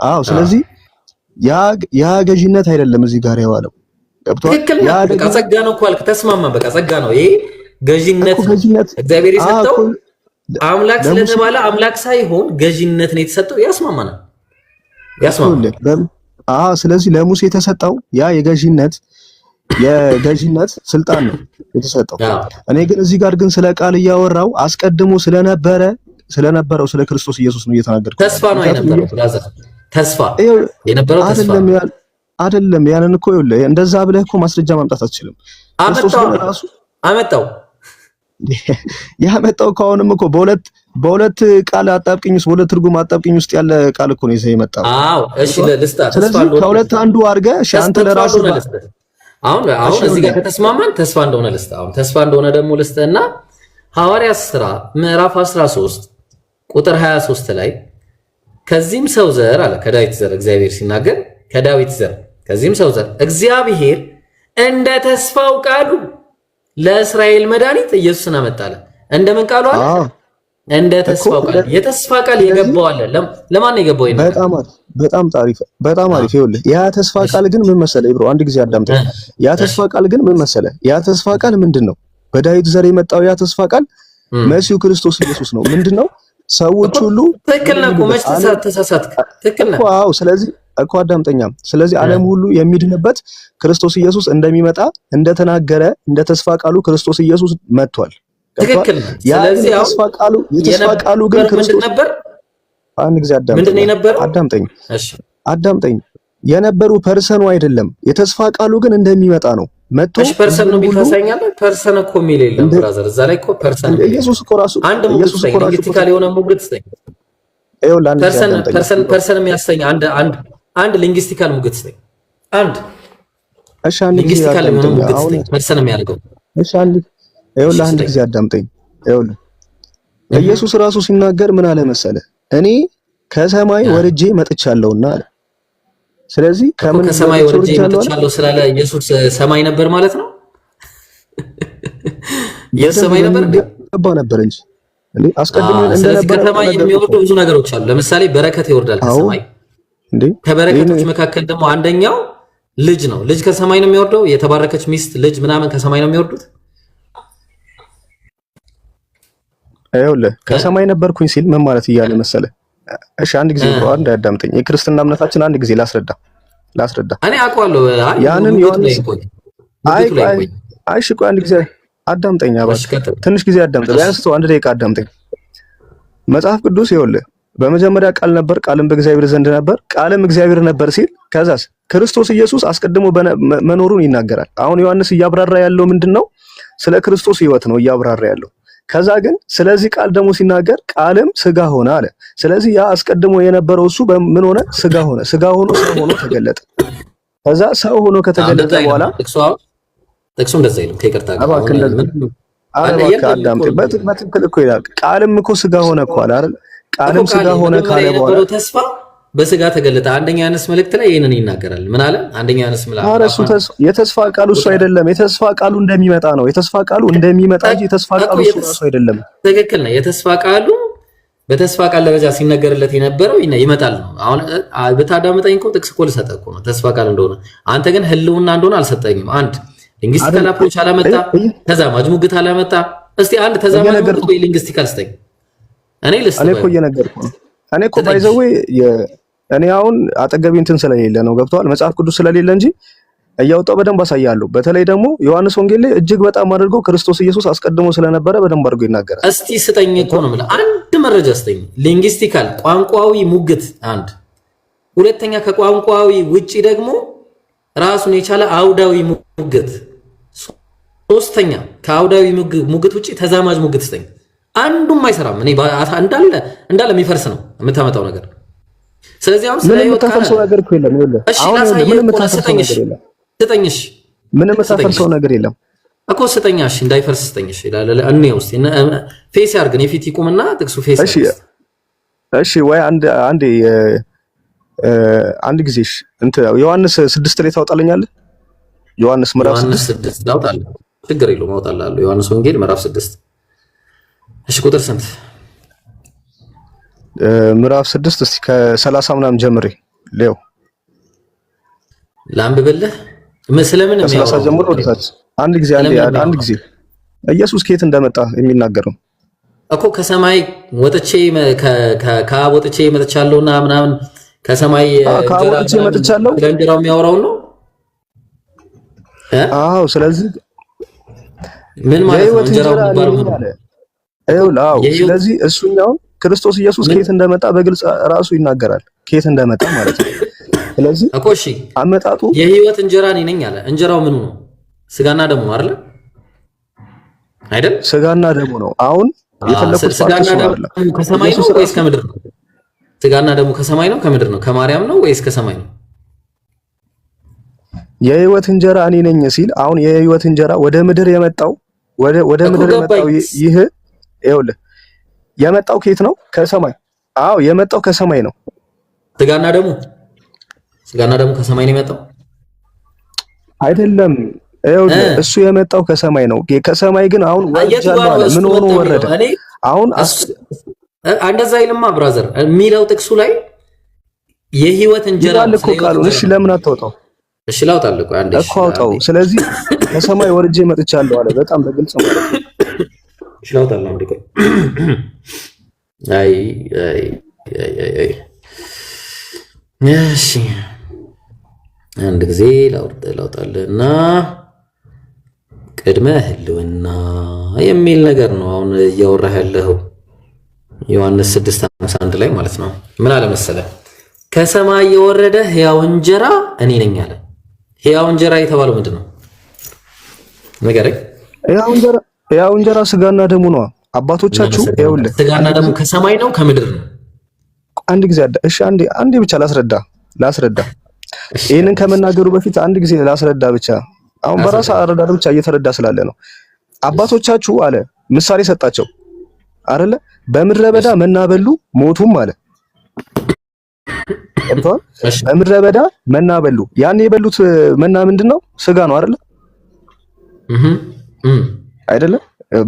አዎ ስለዚህ ያ ገዢነት አይደለም እዚህ ጋር ያዋለው። ገብቶሃል? ያ ጸጋ ነው እኮ አልክ። ተስማማን። በቃ ጸጋ ነው ይሄ ገዢነት እግዚአብሔር የሰጠው አምላክ ስለተባለ አምላክ ሳይሆን ገዢነት ነው የተሰጠው። ያስማማናል። ስለዚህ ለሙሴ የተሰጠው ያ የገዢነት ስልጣን ነው የተሰጠው። እኔ ግን እዚህ ጋር ግን ስለ ቃል እያወራው አስቀድሞ ስለነበረው ስለ ክርስቶስ ኢየሱስ ነው እየተናገርኩ። ተስፋ ነው የነበረው ብራዘር፣ ተስፋ የነበረው ተስፋ አይደለም። ያንን እኮ ይኸውልህ እንደዛ ብለህ እኮ ማስረጃ ማምጣት አትችልም። ያመጣው ከሆነም እኮ በሁለት ቃል አጣብቂኝ ውስጥ በሁለት ትርጉም አጣብቂኝ ውስጥ ያለ ቃል እኮ ነው ይዘህ የመጣው። አዎ እሺ፣ ለልስታ ስለዚህ ከሁለት አንዱ አድርገህ እሺ፣ አንተ ለራስህ አሁን እዚህ ጋር ከተስማማን ተስፋ እንደሆነ ልስታ። አሁን ተስፋ እንደሆነ ደግሞ ልስታና ሐዋርያት ሥራ ምዕራፍ 13 ቁጥር 23 ላይ ከዚህም ሰው ዘር አለ ከዳዊት ዘር እግዚአብሔር ሲናገር ከዳዊት ዘር ከዚህም ሰው ዘር እግዚአብሔር እንደ ተስፋው ቃሉ ለእስራኤል መድኃኒት ኢየሱስን አመጣለ። እንደምን ቃሉ አለ? እንደ ተስፋው ቃል። የተስፋ ቃል የገባው አለ። ለማን ነው የገባው? በጣም አሪፍ ይኸውልህ፣ ያ ተስፋ ቃል ግን ምን መሰለህ ብሮ፣ አንድ ጊዜ አዳምጠኝ። ያ ተስፋ ቃል ግን ምን መሰለህ? ያ ተስፋ ቃል ምንድነው? በዳዊት ዘር የመጣው ያ ተስፋ ቃል መሲሁ ክርስቶስ ኢየሱስ ነው። ምንድነው? ሰዎች ሁሉ ትክክል ነው። ቆመች ተሳሳትክ። ትክክል ነው። አዎ። ስለዚህ እኮ አዳምጠኛም። ስለዚህ ዓለም ሁሉ የሚድንበት ክርስቶስ ኢየሱስ እንደሚመጣ እንደተናገረ እንደ ተስፋ ቃሉ ክርስቶስ ኢየሱስ መጥቷል። ትክክል ነው። ስለዚህ የተስፋ ቃሉ ግን ክርስቶስ ነበር። አንድ ጊዜ አዳምጠኝ። እሺ አዳምጠኝ። የነበሩ ፐርሰኑ አይደለም። የተስፋ ቃሉ ግን እንደሚመጣ ነው። መጥቶ እሺ ፐርሰን ነው ቢታሳኛለ። ፐርሰን እኮ የሚል የለም ብራዘር። እዛ ላይ እኮ ፐርሰን ኢየሱስ እኮ ራሱ አንድ ኢየሱስ እኮ ራሱ ሊንግስቲካል የሆነ ሙግት ስለኝ ፐርሰን የሚያሰኝ አንድ ሊንግስቲካል ሙግት ስለኝ አንድ እሺ አንድ ሊንግስቲካል የሆነ ሙግት ስለኝ ፐርሰን የሚያደርገው እሺ አንድ ጊዜ አዳምጠኝ። ኢየሱስ ራሱ ሲናገር ምን አለ መሰለህ? እኔ ከሰማይ ወርጄ መጥቻለሁና አለ። ስለዚህ ከሰማይ ወርጄ መጥቻለሁ ስላለ ኢየሱስ ሰማይ ነበር ማለት ነው። የሰማይ ነበር ነበር እንጂ እንዴ አስቀድሞ እንደነበር። ከሰማይ የሚወርዱ ብዙ ነገሮች አሉ። ለምሳሌ በረከት ይወርዳል ከሰማይ። እንዴ ከበረከቶች መካከል ደግሞ አንደኛው ልጅ ነው። ልጅ ከሰማይ ነው የሚወርደው። የተባረከች ሚስት ልጅ ምናምን ከሰማይ ነው የሚወርዱት። አይውልህ ከሰማይ ነበርኩኝ ሲል ምን ማለት እያለ መሰለህ? እሺ አንድ ጊዜ ብሮ አንድ ያዳምጠኝ። የክርስትና እምነታችን አንድ ጊዜ ላስረዳ እኔ አውቀዋለሁ። ያንን ዮሐንስ እሺ ቆይ አንድ ጊዜ አዳምጠኝ። ትንሽ ጊዜ አዳምጠኝ። ቢያንስ አንድ ደቂቃ አዳምጠኝ። መጽሐፍ ቅዱስ ይኸውልህ በመጀመሪያ ቃል ነበር፣ ቃልም በእግዚአብሔር ዘንድ ነበር፣ ቃልም እግዚአብሔር ነበር ሲል ከዛስ ክርስቶስ ኢየሱስ አስቀድሞ መኖሩን ይናገራል። አሁን ዮሐንስ እያብራራ ያለው ምንድነው? ስለ ክርስቶስ ሕይወት ነው እያብራራ ያለው። ከዛ ግን ስለዚህ ቃል ደግሞ ሲናገር ቃልም ስጋ ሆነ አለ። ስለዚህ ያ አስቀድሞ የነበረው እሱ በምን ሆነ? ስጋ ሆነ። ስጋ ሆኖ ሰው ሆኖ ተገለጠ። ከዛ ሰው ሆኖ ከተገለጠ በኋላ ጥቅሱ እንደዛ ይላል። ከይቅርታ ጋር በትክክል እኮ ይላል። ቃልም እኮ ስጋ ሆነ እኮ አለ አይደል? ቃልም ስጋ ሆነ ካለ በኋላ ተስፋ በስጋ ተገለጠ። አንደኛ ዮሐንስ መልእክት ላይ ይሄንን ይናገራል። ምን አለ? አንደኛ ዮሐንስ የተስፋ ቃሉ እሱ አይደለም። የተስፋ ቃሉ እንደሚመጣ ነው። የተስፋ ቃሉ እንደሚመጣ እንጂ የተስፋ ቃሉ እሱ ራሱ አይደለም። ትክክል ነው። የተስፋ ቃሉ በተስፋ ቃል ደረጃ ሲነገርለት የነበረው ይመጣል ነው። አሁን ብታዳምጠኝ እኮ ጥቅስ እኮ ልሰጠህ እኮ ነው ተስፋ ቃል እንደሆነ። አንተ ግን ህልውና እንደሆነ አልሰጠኝም። አንድ ሊንግስቲካል አፕሮች አላመጣ፣ ተዛማጅ ሙግት አላመጣ። እስቲ አንድ ተዛማጅ ሙግት ወይ ሊንግስቲካል ስጠኝ። እኔ እኮ እየነገርኩህ ነው። እኔ እኮ ባይዘው እኔ አሁን አጠገቤ እንትን ስለሌለ ነው ገብቷል። መጽሐፍ ቅዱስ ስለሌለ እንጂ እያወጣው በደንብ አሳያለሁ። በተለይ ደግሞ ዮሐንስ ወንጌል ላይ እጅግ በጣም አድርጎ ክርስቶስ ኢየሱስ አስቀድሞ ስለነበረ በደንብ አድርጎ ይናገራል። እስቲ ስጠኝ እኮ ነው የምልህ። አንድ መረጃ ስጠኝ። ሊንግስቲካል ቋንቋዊ ሙግት አንድ፣ ሁለተኛ ከቋንቋዊ ውጪ ደግሞ ራሱን የቻለ አውዳዊ ሙግት፣ ሶስተኛ ከአውዳዊ ሙግት ውጪ ተዛማጅ ሙግት ስጠኝ። አንዱም አይሰራም። እኔ እንዳለ የሚፈርስ ነው የምታመጣው ነገር። ስለዚህ አሁን ምንም የምታፈርሰው ነገር እኮ የለም። ይኸውልህ አሁን ምንም የምታፈርሰው ነገር የለም። ስጠኝሽ ምንም የምታፈርሰው ነገር የለም እኮ ስጠኛሽ፣ እንዳይፈርስ ስጠኝሽ ይላል። እኔ ውስጥ ፌስ ያርግን የፊት ይቁምና ጥቅሱ ፌስ። እሺ ወይ አንድ ጊዜሽ እንትን ዮሐንስ 6 ላይ ታውጣለኛለህ? ዮሐንስ ምዕራፍ 6 ታውጣለህ? ችግር የለውም አውጣልሃለሁ። ዮሐንስ ወንጌል ምዕራፍ 6 እሺ ቁጥር ስንት? ምዕራፍ 6 እስቲ ከ30 ምናምን ጀምሬ ሌው ላንብብልህ። ስለምን ነው ከ30 ጀምሮ ወደታች አንድ ጊዜ ኢየሱስ ከየት እንደመጣ የሚናገረው እኮ ከሰማይ ወጥቼ ከአብ ወጥቼ መጥቻለሁና ምናምን ከሰማይ ወጥቼ መጥቻለሁ ለእንጀራው የሚያወራው ነው። አዎ ስለዚህ ምን ማለት ነው? እንጀራው የሚባለው ስለዚህ እሱኛው ክርስቶስ ኢየሱስ ከየት እንደመጣ በግልጽ ራሱ ይናገራል። ከየት እንደመጣ ማለት ነው። ስለዚህ እኮ እሺ አመጣጡ የህይወት እንጀራ እኔ ነኝ አለ። እንጀራው ምኑ ነው? ስጋና ደሙ አይደል? አይደል? ስጋና ደሙ ነው። አሁን የተለኩት ስጋና ደሙ ከሰማይ ነው ወይስ ከምድር ነው? ስጋና ደሙ ከሰማይ ነው ከምድር ነው? ከማርያም ነው ወይስ ከሰማይ ነው? የህይወት እንጀራ እኔ ነኝ ሲል አሁን የህይወት እንጀራ ወደ ምድር የመጣው ወደ ምድር የመጣው ይህ ይኸውልህ የመጣው ከየት ነው? ከሰማይ። አዎ የመጣው ከሰማይ ነው። ስጋና ደሙ ከሰማይ ነው የመጣው አይደለም። ይኸውልህ እሱ የመጣው ከሰማይ ነው። ከሰማይ ግን አሁን ወርጃለሁ አለ። ምን ሆኖ ወረደ? አሁን እንደዛ አይልማ ብራዘር የሚለው ጥቅሱ ላይ የህይወት እንጀራ እኮ ቃሉን። እሺ ለምን አታወጣው? እሺ ላውጣልህ እኮ አንዴ እኮ አውጣው። ስለዚህ ከሰማይ ወርጄ መጥቻለሁ አለ። በጣም በግልጽ ማለት ነው። እሺ ላውጣልህ አንዴ። አይ እሺ አንድ ጊዜ ላውጣልህና ቅድመ ህልውና የሚል ነገር ነው አሁን እያወራህ ያለኸው ዮሐንስ 6:51 ላይ ማለት ነው። ምን አለ መሰለህ? ከሰማይ የወረደ ሕያው እንጀራ እኔ ነኝ አለ። ሕያው እንጀራ የተባለው ምንድን ነው? ንገረኝ። ሕያው እንጀራ ስጋና ደሙ ነው። አባቶቻችሁ ይኸውልህ፣ ስጋና ደሙ ከሰማይ ነው ከምድር ነው? አንድ ጊዜ እሺ፣ አንዴ ብቻ ላስረዳ። ይሄንን ከመናገሩ በፊት አንድ ጊዜ ላስረዳ ብቻ። አሁን በራስ አረዳድ ብቻ እየተረዳ ስላለ ነው። አባቶቻችሁ አለ ምሳሌ ሰጣቸው አይደለ? በምድረ በዳ መና በሉ ሞቱም አለ። በምድረ በዳ መና በሉ። ያን የበሉት መና ምንድነው? ስጋ ነው አይደለ? አይደለ?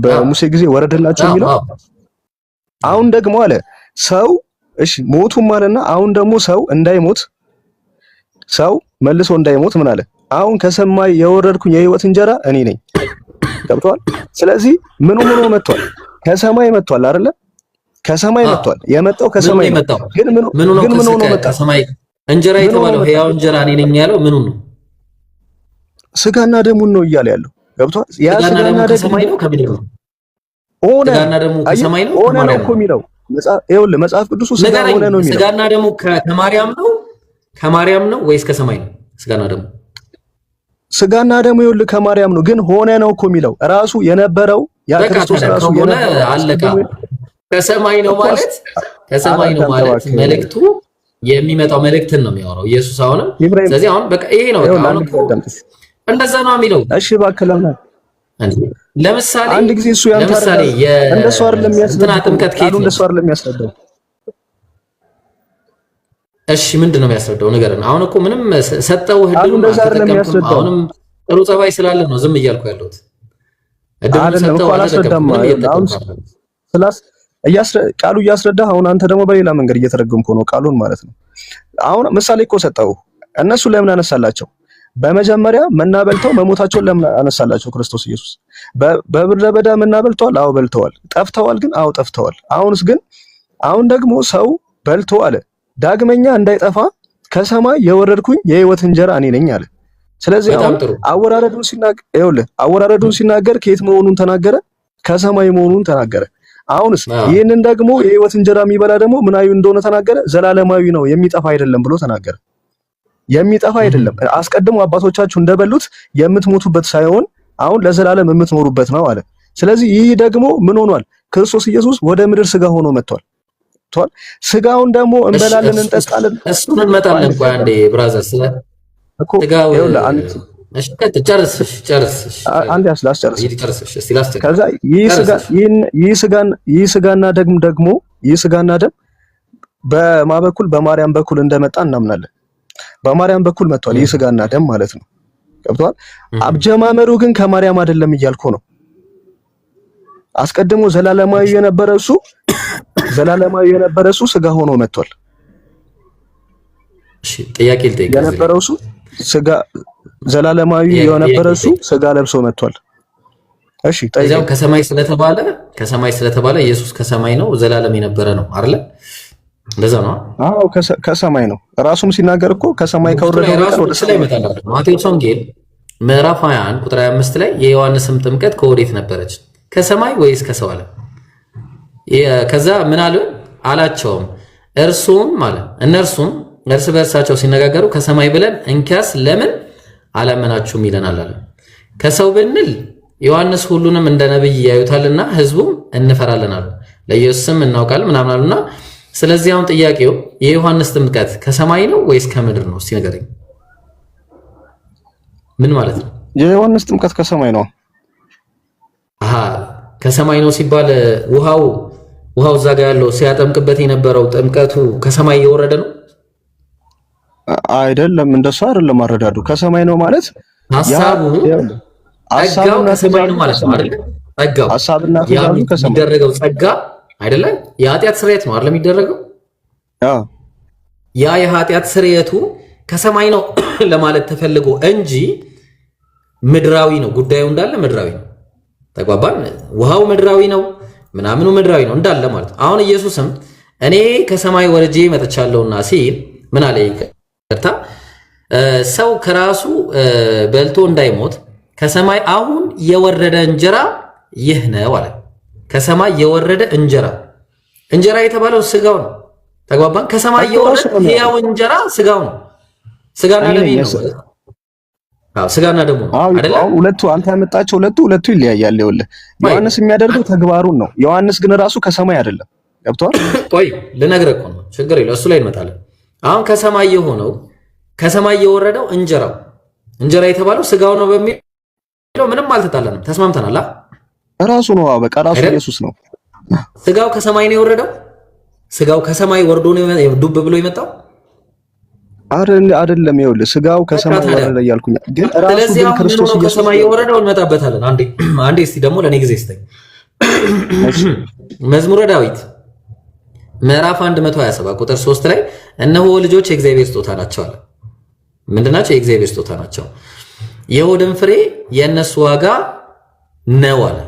በሙሴ ጊዜ ወረደላቸው የሚለው። አሁን ደግሞ አለ ሰው እሺ ሞቱም አለና አሁን ደግሞ ሰው መልሶ እንዳይሞት ምን አለ? አሁን ከሰማይ የወረድኩኝ የህይወት እንጀራ እኔ ነኝ። ገብቷል? ስለዚህ ምኑ መጥቷል? ከሰማይ መጥቷል አይደለ? ከሰማይ መጥቷል። የመጣው ከሰማይ ነው። ግን ምኑ ነው መጣ? ከሰማይ እንጀራ የተባለው ሕያው እንጀራ እኔ ነኝ ያለው ምኑ ነው? ስጋና ደሙን ነው እያለ ያለው። ገብቷል? ያ ስጋና ደሙ ከሰማይ ነው ከምድር ነው? ስጋና ደሙ ከሰማይ ነው ከማርያም ነው እኮ የሚለው ይኸውልህ፣ መጽሐፍ ቅዱስ ስጋ ሆነ ነው የሚለው። ስጋና ደሙ ከማርያም ነው ወይስ ከሰማይ ነው? ስጋና ደሙ ይኸውልህ ከማርያም ነው፣ ግን ሆነ ነው እኮ የሚለው ራሱ የነበረው ያ ክርስቶስ ራሱ የነበረው አለቃ ከሰማይ ነው ማለት መልእክቱ የሚመጣው መልእክትን ነው የሚያወራው ኢየሱስ አሁንም። ስለዚህ አሁን በቃ ይሄ ነው እንደዛ ነው የሚለው። እሺ እባክህ ለምሳሌ አንድ ጊዜ እሱ ያንታረጋል። እንደሱ አይደለም የሚያስረዳው ጥምቀት ከየት ነው? እንደሱ አይደለም የሚያስረዳው። እሺ ምንድነው የሚያስረዳው? ንገረን። አሁን እኮ ምንም ሰጠው ህድም አሁንም ጥሩ ጸባይ ስላለ ነው ዝም እያልኩ ያለሁት። አይደለም እኮ አላስረዳም። አሁን ቃሉ እያስረዳህ አሁን አንተ ደግሞ በሌላ መንገድ እየተረጎምከው ነው ቃሉን ማለት ነው። አሁን ምሳሌ እኮ ሰጠው። እነሱ ለምን አነሳላቸው? በመጀመሪያ መና በልተው መሞታቸውን ለምን አነሳላቸው? ክርስቶስ ኢየሱስ በምድረ በዳ መና በልተዋል። አዎ በልተዋል። ጠፍተዋል ግን? አዎ ጠፍተዋል። አሁን ደግሞ ሰው በልቶ አለ ዳግመኛ እንዳይጠፋ ከሰማይ የወረድኩኝ የህይወት እንጀራ እኔ ነኝ አለ። ስለዚህ አሁን አወራረዱን ሲናገር ከየት መሆኑን ተናገረ? ከሰማይ መሆኑን ተናገረ። አሁንስ ይህንን ደግሞ የህይወት እንጀራ የሚበላ ደግሞ ምናዊ እንደሆነ ተናገረ? ዘላለማዊ ነው የሚጠፋ አይደለም ብሎ ተናገረ። የሚጠፋ አይደለም፣ አስቀድሞ አባቶቻችሁ እንደበሉት የምትሞቱበት ሳይሆን አሁን ለዘላለም የምትኖሩበት ነው አለ። ስለዚህ ይህ ደግሞ ምን ሆኗል? ክርስቶስ ኢየሱስ ወደ ምድር ስጋ ሆኖ መጥቷል። ስጋውን ደግሞ እንበላለን እንጠጣለን። እሱን እንመጣለን። ቆይ አንዴ ብራዘር ስለ ስጋው ከዛ ይህ ስጋና ደም በማ በኩል በማርያም በኩል እንደመጣ እናምናለን። በማርያም በኩል መጥቷል ይህ ስጋና ደም ማለት ነው። ገብቷል? አጀማመሩ ግን ከማርያም አይደለም እያልኩ ነው። አስቀድሞ ዘላለማዊ የነበረ እሱ ስጋ ሆኖ መጥቷል። እሺ ጥያቄ ልጠይቅ። የነበረው እሱ ስጋ ዘላለማዊ የነበረ እሱ ስጋ ለብሶ መጥቷል። እሺ ጠይቀው። ከሰማይ ስለተባለ ኢየሱስ ከሰማይ ነው፣ ዘላለም የነበረ ነው አይደለ? እንደዛ ነው። አዎ ከሰማይ ነው። ራሱም ሲናገር እኮ ከሰማይ ከወረደው ነገር ወደ ሰማይ ይመጣል። ማቴዎስ ወንጌል ምዕራፍ 21 ቁጥር 25 ላይ የዮሐንስም ጥምቀት ከወዴት ነበረች? ከሰማይ ወይስ ከሰው አለ? ከዛ ምን አላቸውም? እነርሱም እርስ በእርሳቸው ሲነጋገሩ ከሰማይ ብለን እንኪያስ ለምን አላመናችሁም ይለናል አለ። ከሰው ብንል ዮሐንስ ሁሉንም እንደ ነብይ ያዩታልና ህዝቡም እንፈራለን አሉ። ለኢየሱስም እናውቃለን ምናምን አሉና፣ ስለዚህ አሁን ጥያቄው የዮሐንስ ጥምቀት ከሰማይ ነው ወይስ ከምድር ነው? እስቲ ንገረኝ። ምን ማለት ነው? የዮሐንስ ጥምቀት ከሰማይ ነው። ከሰማይ ነው ሲባል ውሃው እዛ ጋር ያለው ሲያጠምቅበት የነበረው ጥምቀቱ ከሰማይ እየወረደ ነው አይደለም? እንደሱ አይደለም አረዳዱ። ከሰማይ ነው ማለት ሐሳቡ ጸጋው ከሰማይ ነው ማለት ነው አይደል? ጸጋው ሐሳብና ትእዛዙ ከሰማይ የሚደረገው ጸጋ አይደለ? የኃጢአት ስርየት ነው አይደል የሚደረገው? ያ የኃጢአት ስርየቱ ከሰማይ ነው ለማለት ተፈልጎ እንጂ ምድራዊ ነው። ጉዳዩ እንዳለ ምድራዊ ነው። ተግባባን? ውሃው ምድራዊ ነው፣ ምናምኑ ምድራዊ ነው እንዳለ ማለት ነው። አሁን ኢየሱስም እኔ ከሰማይ ወርጄ መጥቻለሁና ሲል ምን አለ? ይቅርታ ሰው ከራሱ በልቶ እንዳይሞት ከሰማይ አሁን የወረደ እንጀራ ይህ ነው አለ። ከሰማይ የወረደ እንጀራ የተባለው ስጋው ነው። ተግባባን? ከሰማይ የወረደ ሕያው እንጀራ ስጋው ነው። ስጋና ደሙ ነው። ስጋና ደሙ ነው አይደል? ሁለቱ አንተ ያመጣቸው ሁለቱ ይለያያል። ይኸውልህ ዮሐንስ የሚያደርገው ተግባሩን ነው። ዮሐንስ ግን ራሱ ከሰማይ አይደለም። ገብቶሃል? ቆይ ልነግርህ እኮ ነው። ችግር የለው እሱ ላይ እንመጣለን። አሁን ከሰማይ የሆነው ከሰማይ የወረደው እንጀራ የተባለው ስጋው ነው በሚለው ምንም አልተጣለንም፣ ተስማምተናል። ራሱ ነው። በቃ ራሱ ኢየሱስ ነው። ስጋው ከሰማይ ነው የወረደው። ስጋው ከሰማይ ወርዶ ነው ዱብ ብሎ የመጣው አይደለም። ይኸውልህ ስጋው ከሰማይ ወረደ እያልኩኝ ግን ራሱ ግን ክርስቶስ ኢየሱስ ከሰማይ የወረደው እንመጣበታለን። አንዴ እስቲ ደግሞ ለኔ ጊዜ ስጠኝ። መዝሙረ ዳዊት ምዕራፍ 127 ቁጥር 3 ላይ እነሆ ልጆች የእግዚአብሔር ስጦታ ናቸው አለ። ምንድናቸው? የእግዚአብሔር ስጦታ ናቸው። የሆድን ፍሬ የእነሱ ዋጋ ነው አለ።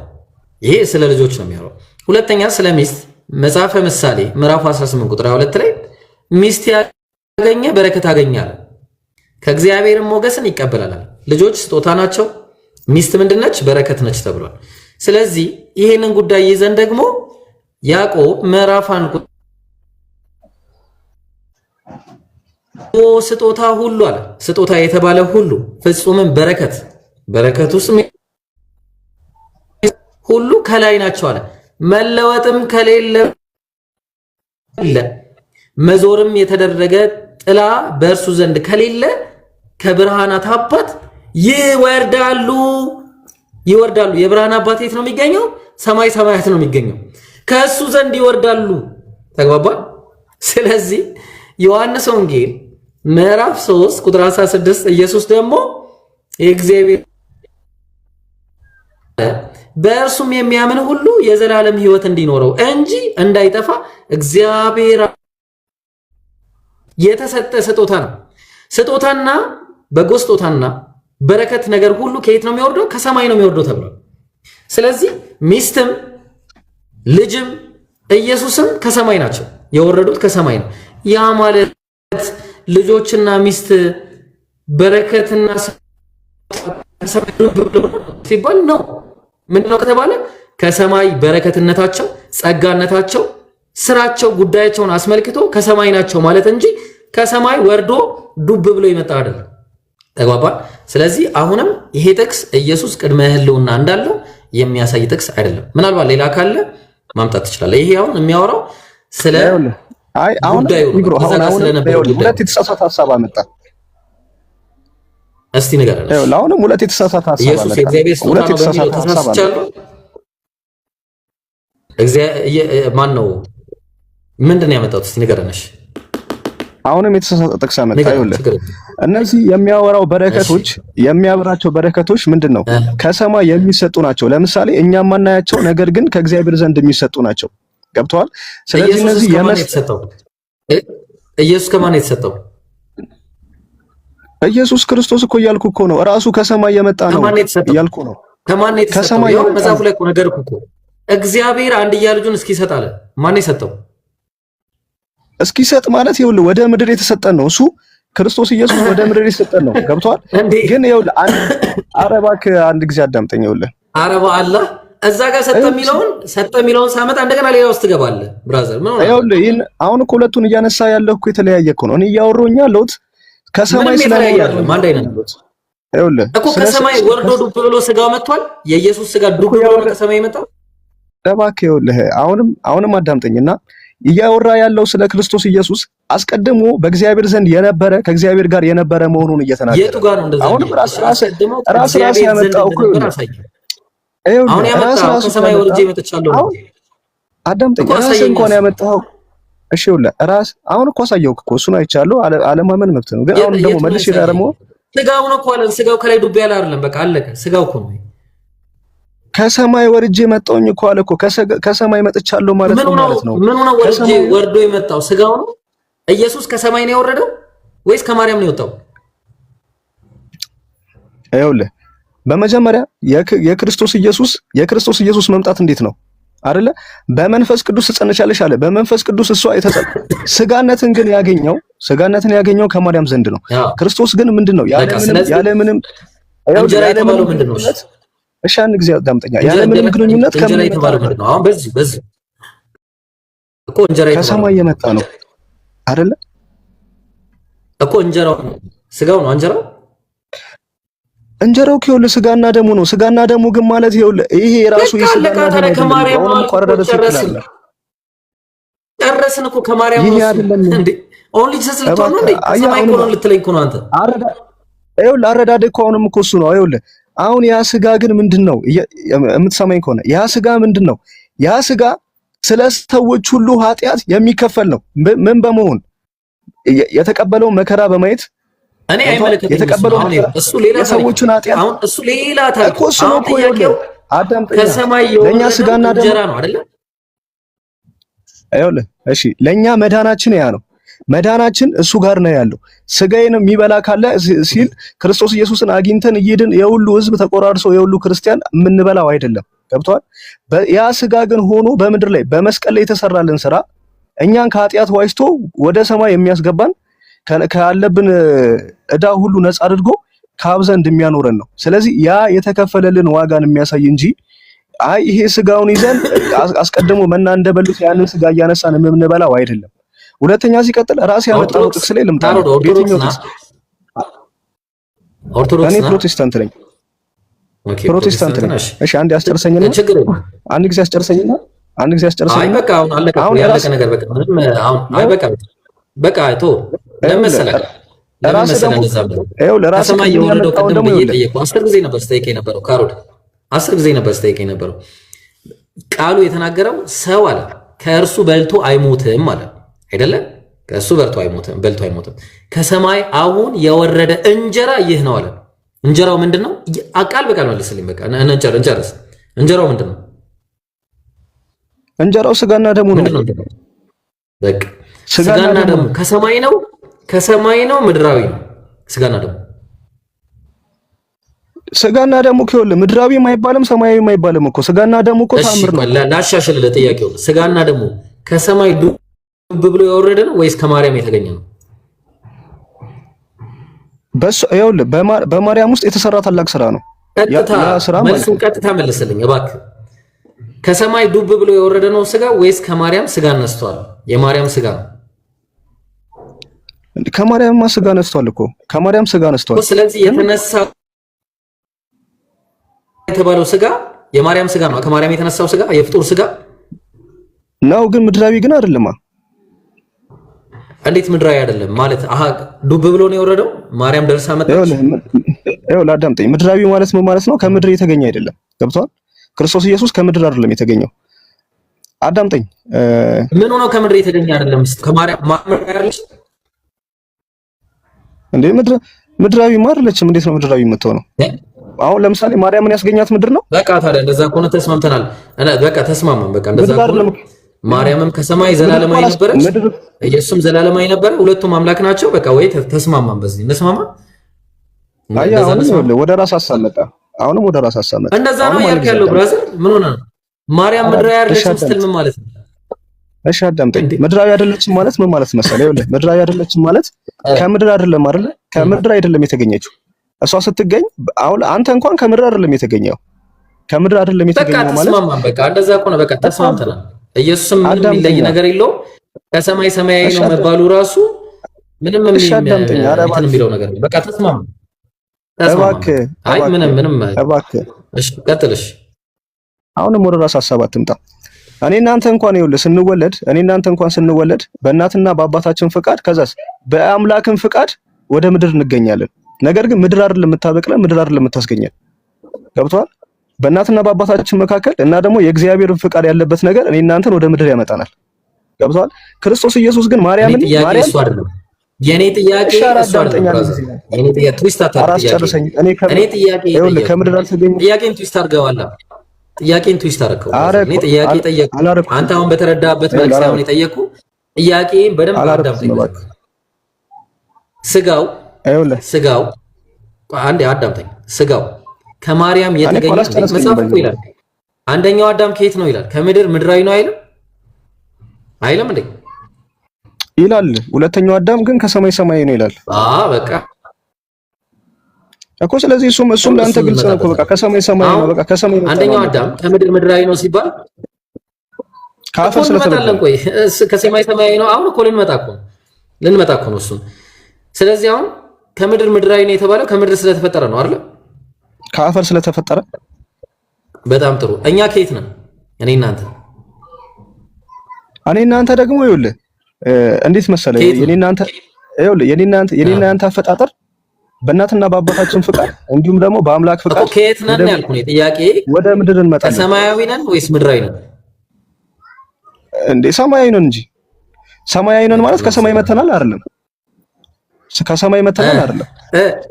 ይሄ ስለ ልጆች ነው የሚያወራው። ሁለተኛ ስለ ሚስት መጽሐፈ ምሳሌ ምዕራፍ 18 ቁጥር 22 ላይ ሚስት ያገኘ በረከት አገኛለ ከእግዚአብሔርም ሞገስን ይቀበላል። ልጆች ስጦታ ናቸው፣ ሚስት ምንድነች? በረከት ነች ተብሏል። ስለዚህ ይሄንን ጉዳይ ይዘን ደግሞ ያዕቆብ ምዕራፍ 1 ስጦታ ሁሉ አለ። ስጦታ የተባለ ሁሉ ፍጹምም በረከት ውስጥ ሁሉ ከላይ ናቸው አለ። መለወጥም ከሌለ መዞርም የተደረገ ጥላ በእርሱ ዘንድ ከሌለ ከብርሃናት አባት ይወርዳሉ። የብርሃን አባት የት ነው የሚገኘው? ሰማይ ሰማያት ነው የሚገኘው። ከእሱ ዘንድ ይወርዳሉ። ተግባባል? ስለዚህ ዮሐንስ ወንጌል ምዕራፍ 3 ቁጥር 16 ኢየሱስ ደግሞ የእግዚአብሔር በእርሱም የሚያምን ሁሉ የዘላለም ሕይወት እንዲኖረው እንጂ እንዳይጠፋ እግዚአብሔር የተሰጠ ስጦታ ነው። ስጦታና በጎ ስጦታና በረከት ነገር ሁሉ ከየት ነው የሚወርደው? ከሰማይ ነው የሚወርደው ተብሏል። ስለዚህ ሚስትም ልጅም ኢየሱስም ከሰማይ ናቸው፣ የወረዱት ከሰማይ ነው። ያ ማለት ልጆችና ሚስት በረከትና ሲባል ነው ምንድነው ከተባለ ከሰማይ በረከትነታቸው፣ ጸጋነታቸው፣ ስራቸው፣ ጉዳያቸውን አስመልክቶ ከሰማይ ናቸው ማለት እንጂ ከሰማይ ወርዶ ዱብ ብሎ ይመጣ አይደለም። ተግባባል? ስለዚህ አሁንም ይሄ ጥቅስ ኢየሱስ ቅድመ ሕልውና እንዳለው የሚያሳይ ጥቅስ አይደለም። ምናልባት ሌላ ካለ ማምጣት ትችላለህ። ይሄ አሁን የሚያወራው ስለ ጉዳዩ ሁለት የተሳሳተ ሐሳብ አመጣ። እስቲ ንገረን። አሁንም ሁለት የተሳሳተ ሐሳብ ኢየሱስ የእግዚአብሔር ስጦታ ነው በሚለው ተሳስቻለሁ። ማን ነው? ምንድን ነው ያመጣሁት? እስቲ ንገረንሽ። አሁንም የተሳሳተ ጥቅስ አመጣ። ይኸውልህ እነዚህ የሚያወራው በረከቶች የሚያበራቸው በረከቶች ምንድነው? ከሰማይ የሚሰጡ ናቸው። ለምሳሌ እኛ ማናያቸው ነገር ግን ከእግዚአብሔር ዘንድ የሚሰጡ ናቸው። ገብተዋል? ስለዚህ እነዚህ ኢየሱስ ከማን የተሰጠው? ኢየሱስ ክርስቶስ እኮ እያልኩ እኮ ነው። ራሱ ከሰማይ የመጣ ነው እያልኩ ነው። ከማን የተሰጠው? ያው መጽሐፉ ላይ እኮ ነገርኩ እኮ እግዚአብሔር አንድያ ልጁን እስኪሰጥ አለ። ማን የሰጠው? እስኪሰጥ ማለት ይኸውልህ ወደ ምድር የተሰጠን ነው። እሱ ክርስቶስ ኢየሱስ ወደ ምድር የተሰጠን ነው። ገብቷል? ግን ይኸውልህ ኧረ እባክህ አንድ ጊዜ አዳምጠኝ። ይኸውልህ አረባ አላህ እዛ ጋር ሰጠ የሚለውን ሳመጣ እንደገና ሌላ ውስጥ ትገባለህ። ብራዘር ምን ሆነ? ይኸውልህ አሁን እኮ ሁለቱን እያነሳ ያለህ እኮ የተለያየ እኮ ነው። እኔ እያወራሁኝ ያለሁት ከሰማይ ስለማይ አይደለም። አንድ አይነት ነው። ይኸውልህ እኮ ከሰማይ ወርዶ ዱብ ብሎ ስጋው መጥቷል። የኢየሱስ ስጋ ዱብ ብሎ ከሰማይ መጣው። እባክህ ይኸውልህ አሁንም አዳምጠኝና እያወራ ያለው ስለ ክርስቶስ ኢየሱስ አስቀድሞ በእግዚአብሔር ዘንድ የነበረ ከእግዚአብሔር ጋር የነበረ መሆኑን እየተናገረ የቱ ጋር ነው እንደዛ? አሁንም ራስ ያመጣው እኮ አሁን ያመጣው ከሰማይ ወርጄ መጥቻለሁ። አዳምጠኝ። ራስ እንኳን ያመጣው እሺ ይኸውልህ ራስ አሁን እኮ አሳየውክ እኮ እሱን አይቻለሁ። አለማመን መብት ነው። ግን አሁን ደግሞ መልሽ ደግሞ ስጋው ነው እኮ አለ። ስጋው ከላይ ዱብ ያለ አይደለም። በቃ አለቀ። ስጋው እኮ ነው። ከሰማይ ወርጄ መጣሁኝ እኮ አለ እኮ ከሰማይ መጥቻለሁ ማለት ነው ማለት ነው። ምን ሆነ ወርዶ የመጣው ስጋው ነው? ኢየሱስ ከሰማይ ነው የወረደው ወይስ ከማርያም ነው የወጣው? ይኸውልህ በመጀመሪያ የክርስቶስ ኢየሱስ መምጣት እንዴት ነው አይደለ? በመንፈስ ቅዱስ ትጸንሻለሽ አለ። በመንፈስ ቅዱስ እሷ ስጋነትን ያገኘው ከማርያም ዘንድ ነው። ክርስቶስ ግን ምንድነው ያለምንም እንጀራ የተባለው ምንድነው? እሺ አንድ ጊዜ አዳምጠኛ። ያለምንም ግንኙነት እንጀራ የተባለው ምንድነው? አሁን በዚህ እኮ እንጀራ ከሰማይ የመጣ ነው አይደለ እኮ እንጀራው ስጋው ነው እንጀራው ከይኸውልህ ስጋና ደሙ ነው። ስጋና ደሙ ግን ማለት ይኸውልህ ይሄ ራሱ የስጋና ደሙ ከማርያም ነው ጨረስን እኮ ከማርያም ነው እንዴ? ኦንሊ ተሰልቶ ነው እንዴ? ከሰማይ እኮ ነው ልትለኝ እኮ ነው አንተ። ይኸውልህ አረዳድህ እኮ አሁንም እኮ እሱ ነው። ይኸውልህ አሁን ያ ስጋ ግን ምንድነው? የምትሰማኝ ከሆነ ያ ስጋ ምንድነው? ያ ስጋ ስለ ሰዎች ሁሉ ኃጢአት የሚከፈል ነው። ምን በመሆን የተቀበለው መከራ በማየት እኔ አይመለከተኝም። የተቀበለው እሱ ሌላ ሰዎችን ኃጢአት አሁን እሱ ሌላ ታሪክ እኮ እሱ ነው እኮ ይኸውልህ አዳምጠኝ። ከሰማይ ለኛ ስጋና ደም እንጀራ ነው አይደለ? ይኸውልህ እሺ ለኛ መዳናችን ያ ነው። መዳናችን እሱ ጋር ነው ያለው። ስጋዬን የሚበላ ካለ ሲል ክርስቶስ ኢየሱስን አግኝተን እየድን የሁሉ ህዝብ ተቆራርሶ የሁሉ ክርስቲያን የምንበላው አይደለም። ገብቷል? ያ ስጋ ግን ሆኖ በምድር ላይ በመስቀል ላይ የተሰራልን ስራ እኛን ከኃጢአት ዋጅቶ ወደ ሰማይ የሚያስገባን ካለብን ዕዳ ሁሉ ነፃ አድርጎ ከአብ ዘንድ የሚያኖረን ነው። ስለዚህ ያ የተከፈለልን ዋጋን የሚያሳይ እንጂ አይ ይሄ ስጋውን ይዘን አስቀድሞ መና እንደበሉት ያንን ስጋ እያነሳን የምንበላው አይደለም። ሁለተኛ ሲቀጥል ራስ ያመጣው ጥቅስ ላይ ልምጣ። እኔ ፕሮቴስታንት ነኝ። ፕሮቴስታንት ነኝ። እሺ አንድ ያስጨርሰኝና አንድ ጊዜ ያስጨርሰኝና አይ በቃ አሁን አለቀ። ያለቀ ነገር በቃ ምንም አሁን አይ በቃ አይቶ ለምሳሌ ከሰማይ የወረደው ቅድም እየጠየቁ 10 ጊዜ ነበር ስጠይቅ የነበረው ካሮድ 10 ጊዜ ነበር ስጠይቅ የነበረው። ቃሉ የተናገረው ሰው አለ ከእርሱ በልቶ አይሞትም አለ አይደለ? ከእሱ በልቶ አይሞትም። ከሰማይ አሁን የወረደ እንጀራ ይህ ነው አለ። እንጀራው ምንድነው? ቃል በቃል መልስልኝ። በቃ እንጨርስ። እንጀራው ምንድነው? እንጀራው ስጋና ደሙ ነው። በቃ ስጋና ደሙ ከሰማይ ነው ምድራዊ ነው? ስጋና ደሙ ከይኸውልህ ምድራዊ የማይባልም ሰማያዊ የማይባልም እኮ ስጋና ደሙ እኮ ታምር ነው። ላሻሽል ለጥያቄው ስጋና ደሙ ከሰማይ ዱብ ብሎ የወረደ ነው ወይስ ከማርያም የተገኘ ነው? በሱ ይኸውልህ በማርያም ውስጥ የተሰራ ታላቅ ስራ ነው። መልሱን ቀጥታ መልስልኝ እባክህ። ከሰማይ ዱብ ብሎ የወረደ ነው ስጋ ወይስ ከማርያም ስጋ ነስቷል? የማርያም ስጋ ነው። ከማርያም ስጋ ነስቷል እኮ ከማርያም ስጋ ነስቷል። ስለዚህ የተነሳ የተባለው ስጋ የማርያም ስጋ ነው። ከማርያም የተነሳው ስጋ የፍጡር ስጋ ነው፣ ግን ምድራዊ ግን አይደለም። እንዴት ምድራዊ አይደለም ማለት? ዱብ ብሎ ነው የወረደው? ማርያም ደርሳ መጣች? ይኸውልህ አዳምጠኝ። ምድራዊ ማለት ምን ማለት ነው? ከምድር የተገኘ አይደለም። ገብቷል? ክርስቶስ ኢየሱስ ከምድር አይደለም የተገኘው። አዳምጠኝ። ምን ሆኖ ከምድር የተገኘ አይደለም? ከማርያም አይደለች እንዴ? ምድራዊ አይደለችም። እንዴት ነው ምድራዊ የምትሆነው? አሁን ለምሳሌ ማርያምን ያስገኛት ምድር ነው። በቃ ታዲያ እንደዛ ከሆነ ተስማምተናል። በቃ ተስማማን። በቃ እንደዛ ከሆነ ማርያምም ከሰማይ ዘላለማዊ ነበረች፣ ኢየሱስም ዘላለማዊ ነበረ። ሁለቱም አምላክ ናቸው። በቃ ወይ ተስማማን። በዚህ እንስማማ። ወደ ራስ አሳመጣ። አሁንም ወደ ራስ አሳመጣ። እንደዛ ነው ያልክ ያለው ብራዘር። ምን ሆነ ነው ማርያም ምድራዊ አይደለችም ስትል ምን ማለት ነው? እሺ አዳምጠኝ። ምድራዊ አይደለችም ማለት ምን ማለት መሰለህ? ይኸውልህ ምድራዊ አይደለችም ማለት ከምድር አይደለም አይደለ? ከምድር አይደለም የተገኘችው እሷ ስትገኝ። አሁን አንተ እንኳን ከምድር አይደለም የተገኘው። ከምድር አይደለም የተገኘው ማለት ተስማማን። በቃ እንደዛ ከሆነ በቃ ተስማምተናል። ኢየሱስም ምንም የሚለይ ነገር የለውም። ከሰማይ ሰማያዊ ነው መባሉ ራሱ ምንም የሚለው ነገር ነው። በቃ ተስማማን። እባክህ አይ ምንም እባክህ እሺ ቀጥልሽ። አሁንም ወደ ራስ ሐሳብ አትምጣ። እኔ እናንተ እንኳን ይኸውልህ ስንወለድ በእናትና በአባታችን ፍቃድ ከዛስ በአምላክን ፍቃድ ወደ ምድር እንገኛለን። ነገር ግን ምድር አይደለም የምታበቅለን፣ ምድር አይደለም የምታስገኘን። ገብቶሃል? በእናትና በአባታችን መካከል እና ደግሞ የእግዚአብሔር ፍቃድ ያለበት ነገር እኔ እናንተን ወደ ምድር ያመጣናል። ገብቷል? ክርስቶስ ኢየሱስ ግን ማርያም የኔ ጥያቄ እሱ አይደለም። የኔ ጥያቄ ትዊስት አታርገው። እኔ ጥያቄ ከምድር አልተገኘ ጥያቄን ትዊስት አድርገዋል። ጥያቄን ትዊስት አድርገው። እኔ ጥያቄ ጠየቅኩ፣ አንተ አሁን በተረዳበት መልክ ሳይሆን የጠየቅኩ ጥያቄን በደንብ አዳምጠኝ። ስጋው አንዴ አዳምጠኝ። ስጋው ከማርያም የተገኘ መጽሐፍ እኮ ይላል። አንደኛው አዳም ከየት ነው ይላል? ከምድር ምድራዊ ነው አይልም እንዴ? ይላል። ሁለተኛው አዳም ግን ከሰማይ ሰማይ ነው ይላል። በቃ እኮ ስለዚህ እሱም ለአንተ ግልጽ ነው እኮ በቃ ከሰማይ ሰማይ ነው። በቃ ከሰማይ ነው። አንደኛው አዳም ከምድር ምድራዊ ነው ሲባል ካፈር ስለተበደለ ቆይ ከሰማይ ሰማይ ነው። አሁን እኮ ልንመጣ እኮ ነው እሱን። ስለዚህ አሁን ከምድር ምድራዊ ነው የተባለው ከምድር ስለተፈጠረ ነው አይደል? ከአፈር ስለተፈጠረ። በጣም ጥሩ። እኛ ከየት ነን? እኔ እናንተ ደግሞ ይኸውልህ እንዴት መሰለህ የኔ እናንተ አፈጣጠር በእናትና በአባታችን ፍቃድ እንዲሁም ደግሞ በአምላክ ፍቃድ ከየት ነን ያልኩህ ነው ጥያቄ። ወደ ምድር እንመጣለን። ከሰማያዊ ነን ወይስ ምድራዊ ነን? እንዴ ሰማያዊ ነን እንጂ። ሰማያዊ ነን ማለት ከሰማይ መተናል አይደለም። ከሰማይ መተናል አይደለም።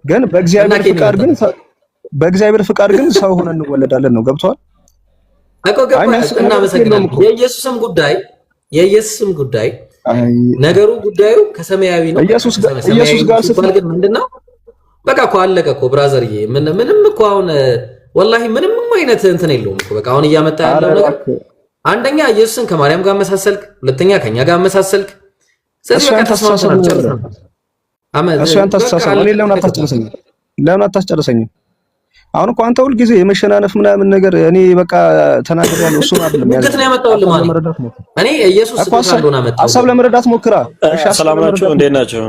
ግን በእግዚአብሔር ፍቃድ ግን ሰው ሆነን እንወለዳለን ነው። ገብቷል? እናመሰግናለን። የኢየሱስም ጉዳይ ነገሩ ጉዳዩ ከሰማያዊ ነው። ኢየሱስ ጋር ስትል ግን ምንድነው? በቃ እኮ አለቀ እኮ ብራዘርዬ። ምንም እኮ አሁን ወላሂ ምንም አይነት እንትን የለውም እኮ በቃ አሁን እያመጣ ያለው ነገር አንደኛ ኢየሱስን ከማርያም ጋር መሳሰልክ፣ ሁለተኛ ከኛ ጋር መሳሰልክ። ስለዚህ በቃ ተስማምተናል። እሱ ያንተ አስተሳሰብ ነው። ለምን አታስጨርሰኝም? አሁን እኮ አንተ ሁልጊዜ የመሸናነፍ ምናምን ነገር እኔ በቃ ተናግሬያለሁ። እሱን አይደለም ሙግት ነው ያመጣውልህ ማለት እኔ ኢየሱስ እንደሆነ አመጣው ሀሳብ ለመረዳት ሞክራ። እሺ ሰላም ናችሁ? እንዴት ናችሁ?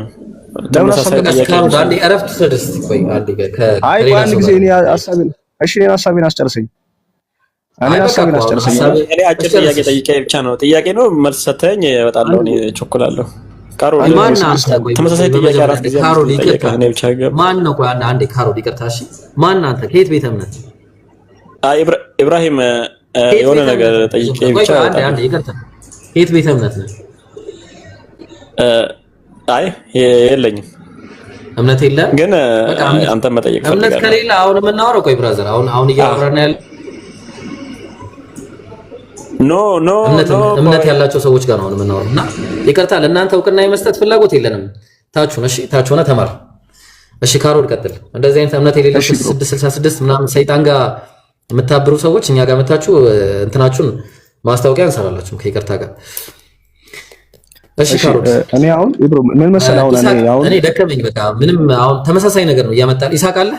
አንዴ እረፍት ስድስት ቆይ አንዴ አንድ ጊዜ እኔ ሀሳቤን አስጨርሰኝ። እኔ አጭር ጥያቄ ጠይቄ ብቻ ነው ጥያቄ ነው መልስ ሰተኝ እወጣለሁ። እኔ ቸኩላለሁ። ካሮል ተመሳሳይ ጥያቄ አራት ጊዜ እኔ ብቻ ማን ነው? ቆይ አንዴ ካሮል ይቅርታ። እሺ ማን አንተ? ከየት ቤተ እምነት? ኢብራሂም የሆነ ነገር ጠይቄ ብቻ አንዴ ይቅርታ። ከየት ቤተ እምነት ነው? አይ የለኝም እምነት የለም። ግን አንተ መጠየቅ ፈልጋለሁ። እምነት ከሌለ አሁን የምናወራው ቆይ ብራዘር አሁን እያወራን ያለ እምነት ያላቸው ሰዎች ጋር ነው የምናወራው። እና ይቅርታ ለእናንተ እውቅና የመስጠት ፍላጎት የለንም። ታች ሆነ ተማር። እሺ ካሮል ቀጥል። እንደዚህ አይነት እምነት የሌላችሁ 666 ምናምን ሰይጣን ጋር የምታብሩ ሰዎች እኛ ጋር መታችሁ እንትናችሁን ማስታወቂያ እንሰራላችሁ ከይቅርታ ጋር። እሺ ካሮል እኔ አሁን ምን መሰለህ አሁን እኔ ደከመኝ በቃ ምንም አሁን ተመሳሳይ ነገር ነው እያመጣል። ይሳቅ አለ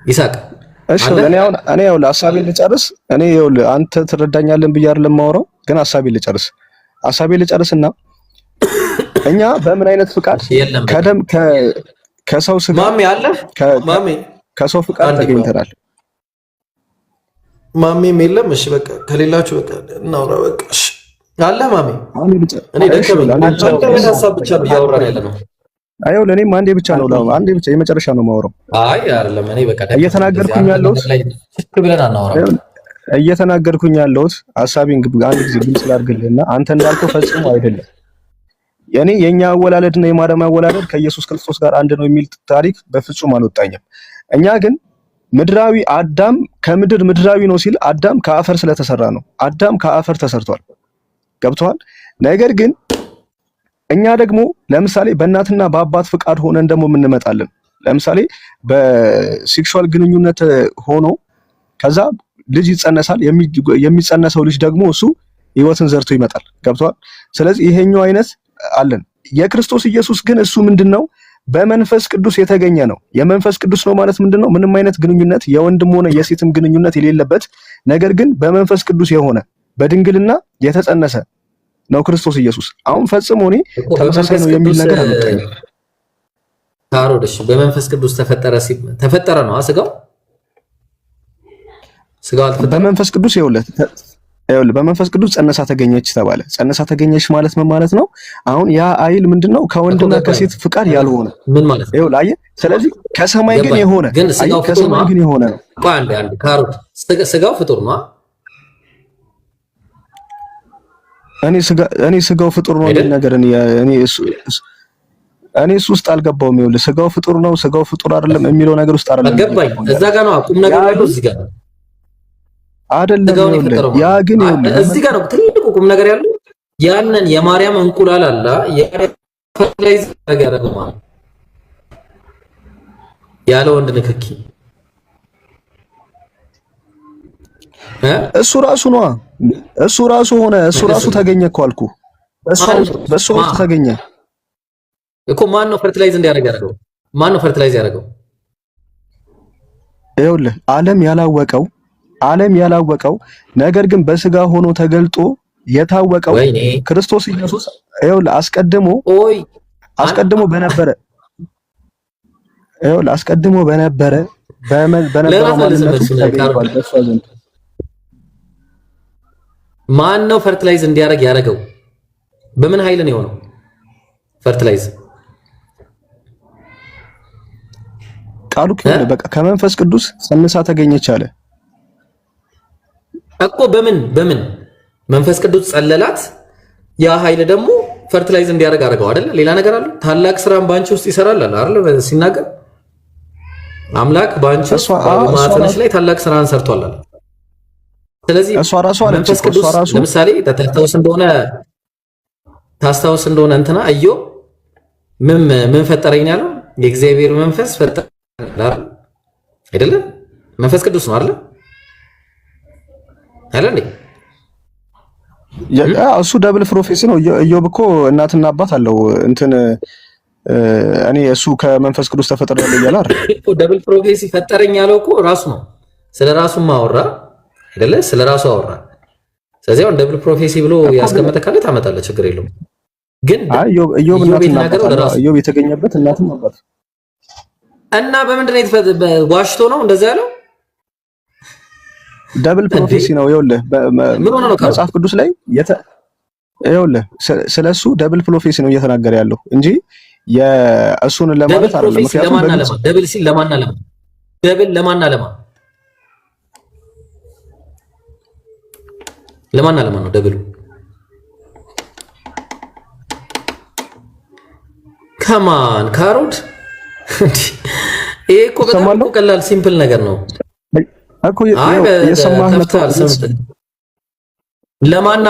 ይሳቅ እሺ እኔ አሁን ሐሳቤን ልጨርስ። እኔ ይኸውልህ አንተ ትረዳኛለህ ብዬ አይደለም የማወራው፣ ግን ሐሳቤን ልጨርስና እኛ በምን አይነት ፍቃድ ከደም ከሰው ስጋ ማሜ ከሰው ፍቃድ ተገኝተናል። ማሜም የለም። እሺ በቃ ከሌላችሁ በቃ እናውራ በቃ። እሺ አለ ማሜ እኔ ደከመኝ። አንተ ሐሳብ ብቻ እያወራን ያለ ነው። አይው ለኔም አንዴ ብቻ የመጨረሻ ነው የማወራው። አይ አይደለም እኔ በቃ እየተናገርኩኝ ያለሁት ሐሳቤን አንድ ጊዜ ግልጽ ላድርግልህና አንተ እንዳልከው ፈጽሞ አይደለም። የኛ አወላለድና የማርያም አወላለድ ከኢየሱስ ክርስቶስ ጋር አንድ ነው የሚል ታሪክ በፍጹም አልወጣኝም። እኛ ግን ምድራዊ አዳም ከምድር ምድራዊ ነው ሲል አዳም ከአፈር ስለተሰራ ነው። አዳም ከአፈር ተሰርቷል። ገብቷል? ነገር ግን እኛ ደግሞ ለምሳሌ በእናትና በአባት ፍቃድ ሆነን ደግሞ እንመጣለን። ለምሳሌ በሴክሹዋል ግንኙነት ሆኖ ከዛ ልጅ ይጸነሳል። የሚጸነሰው ልጅ ደግሞ እሱ ሕይወትን ዘርቶ ይመጣል። ገብቷል? ስለዚህ ይሄኛው አይነት አለን። የክርስቶስ ኢየሱስ ግን እሱ ምንድነው? በመንፈስ ቅዱስ የተገኘ ነው። የመንፈስ ቅዱስ ነው ማለት ምንድነው? ምንም አይነት ግንኙነት የወንድም ሆነ የሴትም ግንኙነት የሌለበት ነገር ግን በመንፈስ ቅዱስ የሆነ በድንግልና የተጸነሰ ነው ክርስቶስ ኢየሱስ። አሁን ፈጽሞ እኔ ተመሳሳይ ነው የሚል ነገር አልመጣኝም። ታሮድሽ በመንፈስ ቅዱስ ተፈጠረ ነው ስጋው አልተፈጠረም። በመንፈስ ቅዱስ ይኸውልህ ይኸውልህ በመንፈስ ቅዱስ ጸንሳ ተገኘች ተባለ። ጸንሳ ተገኘች ማለት ምን ማለት ነው? አሁን ያ ኃይል ምንድነው? ከወንድና ከሴት ፍቃድ ያልሆነ ምን ማለት ነው? ይኸውልህ አየህ። ስለዚህ ከሰማይ ግን የሆነ ከሰማይ ግን የሆነ ነው። አንድ ካሮት ስጋው ፍጡር ነው። እኔ ስጋው ፍጡር ነው የሚል ነገር እኔ እሱ ውስጥ አልገባውም። ይኸውልህ ስጋው ፍጡር ነው ስጋው ፍጡር አይደለም የሚለው ነገር ውስጥ አይደለም። አገባኝ። እዛ ጋር ነው ቁም ነገር ያለው እዚህ ጋር ነው አይደለም። ያ ግን ይኸውልህ እዚህ ጋር ነው ትልቁ ቁም ነገር ያለው። ያንን የማርያም እንቁላል አለ ፈርቲላይዝ ያደረገው ማለት ያለ ወንድ ንክኪ እሱ ራሱ ነው። እሱ ራሱ ሆነ። እሱ ራሱ ተገኘ እኮ አልኩህ። በእሱ ውስጥ ተገኘ እኮ። ማን ነው ፈርቲላይዝ እንዲያደርግ ያደረገው? ማን ነው ፈርቲላይዝ ያደረገው? ይኸውልህ ዓለም ያላወቀው ነገር ግን በስጋ ሆኖ ተገልጦ የታወቀው ክርስቶስ ኢየሱስ ይኸውልህ አስቀድሞ በነበረ ማንነቱ ተገኝቷል በእሷ ዘንድ። ማን ነው ፈርቲላይዝ እንዲያደርግ ያደረገው? በምን ኃይል ነው የሆነው ፈርቲላይዝ? ቃሉ በቃ ከመንፈስ ቅዱስ ጸንሳ ተገኘች አለ እኮ። በምን መንፈስ ቅዱስ ጸለላት። ያ ኃይል ደግሞ ፈርቲላይዝ እንዲያደርግ አደረገው አይደለ? ሌላ ነገር አለ። ታላቅ ስራን ባንቺ ውስጥ ይሰራል አይደል? ሲናገር አምላክ ባንቺ ውስጥ በማኅፀንሽ ላይ ታላቅ ስራን ሰርቷል አለ። ስለዚህ መንፈስ ቅዱስ ለምሳሌ ታስታውስ እንደሆነ እንትና ኢዮብ ምን ፈጠረኝ ያለው? የእግዚአብሔር መንፈስ ፈጠረኝ አይደለ? መንፈስ ቅዱስ ነው አይደለ? አይደል? እሱ ደብል ፕሮፌሲ ነው። ኢዮብ እኮ እናትና አባት አለው እንትን እኔ እሱ ከመንፈስ ቅዱስ ተፈጠረ ያለው ይላል አይደል? ደብል ፕሮፌሲ ፈጠረኝ ያለው እኮ ራሱ ነው። ስለራሱ ማወራ አይደለ? ስለራሱ አወራ። ስለዚህ አሁን ደብል ፕሮፌሲ ብሎ ያስቀመጠ ካለ ታመጣለህ፣ ችግር የለውም። ግን ኢዮብ እናትና አባት ኢዮብ የተገኘበት እናትና አባት እና በምንድን ነው ዋሽቶ ነው እንደዛ ያለው? ደብል ፕሮፌሲ ነው። ይኸውልህ መጽሐፍ ቅዱስ ላይ ይኸውልህ ስለሱ ደብል ፕሮፌሲ ነው እየተናገረ ያለው እንጂ የእሱን ለማለት አይደለም። ምክንያቱም ደብል ሲል ለማን ነው ደብሉ? ከማን ካሮድ ይሄ እኮ በጣም ቀላል ሲምፕል ነገር ነው እኮ። የሰማህ ነው። ለማን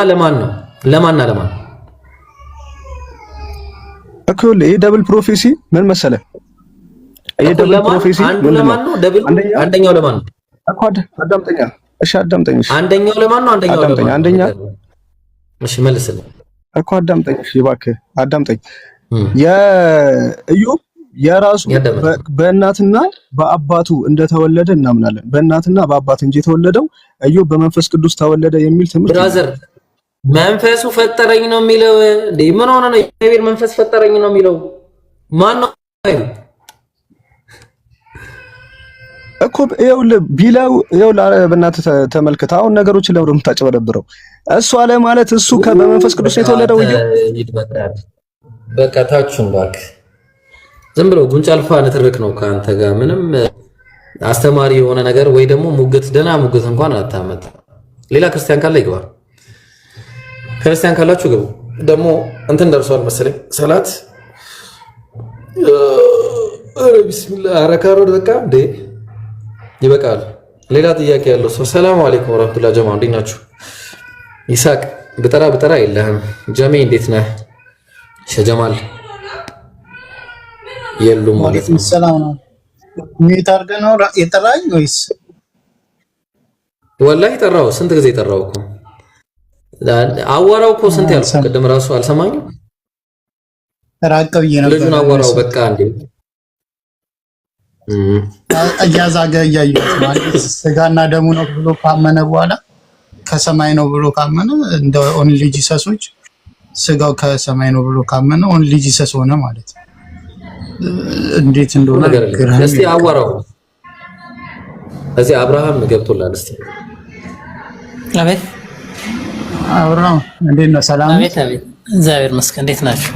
እኮ ይሄ ደብል ፕሮፌሲ ምን መሰለህ? ይሄ ደብል ፕሮፌሲ ለማን ነው? አንደኛው ለማን ነው እኮ? አዳምጠኛ። እሺ አዳምጠኝ። አንደኛው ለማን ነው? አንደኛ እሺ መልስልኝ እኮ አዳምጠኝ። እሺ እባክህ አዳምጠኝ። የኢዮብ የራሱ በእናትና በአባቱ እንደተወለደ እናምናለን። በእናትና በአባት እንጂ የተወለደው ኢዮብ በመንፈስ ቅዱስ ተወለደ የሚል ትምህርት ብራዘር፣ መንፈሱ ፈጠረኝ ነው የሚለው እንዴ? ምን ሆነ ነው? የእግዚአብሔር መንፈስ ፈጠረኝ ነው የሚለው ማን ነው እኮ? ይኸውልህ ቢለው ይኸውልህ፣ በእናትህ ተመልከት። አሁን ነገሮችን ለምን የምታጨበረብረው? እሱ አለ ማለት እሱ በመንፈስ ቅዱስ የተወለደው ኢዮብ በቃ ታችሁን እባክህ። ዝም ብሎ ጉንጫ አልፋ ንትርክ ነው ከአንተ ጋር ምንም አስተማሪ የሆነ ነገር ወይ ደግሞ ሙግት፣ ደህና ሙግት እንኳን አታመጣ። ሌላ ክርስቲያን ካለ ይግባ። ክርስቲያን ካላችሁ ግቡ። ደግሞ እንትን ደርሷል መሰለኝ ሰላት። ቢስሚላህ አረካሮድ በቃ እንዴ ይበቃል። ሌላ ጥያቄ ያለው ሰው ሰላም አለይኩም ወራህመቱላሂ ጀማ፣ እንዴት ናችሁ? ይሳቅ ብጠራ የለህም። ጀሜ እንዴት ነህ? ሸጀማል የሉም ማለት ነው። ሰላም ነው። ሚት አድርገህ ነው የጠራኝ ወይስ? ወላሂ ጠራው። ስንት ጊዜ ጠራው እኮ አዋራው እኮ ስንት ያልኩ ቅድም ራሱ አልሰማኝም። ራቅ ብዬ ነበር። ልጁን አዋራው በቃ እንዴ እያዛገ እያየሁት ማለት ስጋና ደሙ ነው ብሎ ካመነ በኋላ ከሰማይ ነው ብሎ ካመነ እንደ ኦንሊ ጂሰሶች ስጋው ከሰማይ ነው ብሎ ካመነ ኦንሊ ጂሰስ ሆነ ማለት ነው። እንዴት እንደሆነ እስቲ አዋራው። እዚህ አብርሃም ገብቶላል። እስቲ አቤት አብርሃም እንዴት ነው? ሰላም? አቤት አቤት፣ እግዚአብሔር ይመስገን። እንዴት ናችሁ?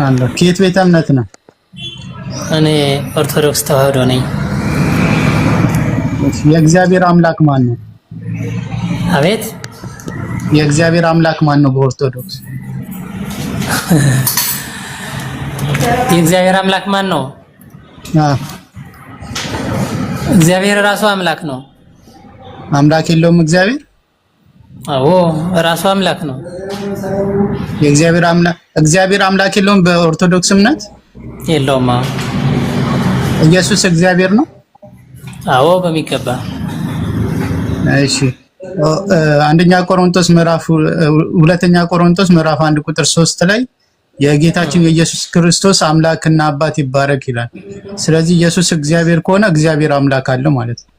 አለ። ከየት ቤተ እምነት ነው? እኔ ኦርቶዶክስ ተዋህዶ ነኝ። የእግዚአብሔር አምላክ ማን ነው? አቤት፣ የእግዚአብሔር አምላክ ማን ነው በኦርቶዶክስ? የእግዚአብሔር አምላክ ማን ነው? እግዚአብሔር ራሱ አምላክ ነው። አምላክ የለውም እግዚአብሔር? አዎ ራሱ አምላክ ነው። እግዚአብሔር አምላክ የለውም በኦርቶዶክስ እምነት? የለውም። ኢየሱስ እግዚአብሔር ነው? አዎ በሚገባ። እሺ ሁለተኛ ቆሮንቶስ ምዕራፍ 1 ቁጥር 3 ላይ የጌታችን የኢየሱስ ክርስቶስ አምላክና አባት ይባረክ ይላል። ስለዚህ ኢየሱስ እግዚአብሔር ከሆነ እግዚአብሔር አምላክ አለው ማለት ነው።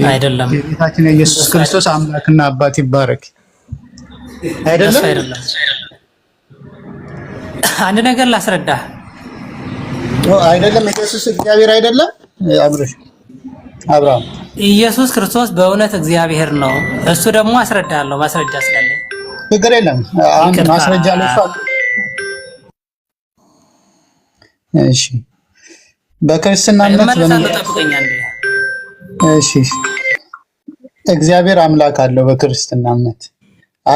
አይደለም። የጌታችን የኢየሱስ ክርስቶስ አምላክና አባት ይባረክ አይደለም። አንድ ነገር ላስረዳ። አይደለም ኢየሱስ እግዚአብሔር አይደለም። አብርሃም ኢየሱስ ክርስቶስ በእውነት እግዚአብሔር ነው። እሱ ደግሞ አስረዳለሁ፣ ማስረጃ ስላለኝ። ችግር የለም። አሁን ማስረጃ ለሷል። እሺ በክርስትና እምነት እሺ እግዚአብሔር አምላክ አለው በክርስትና እምነት።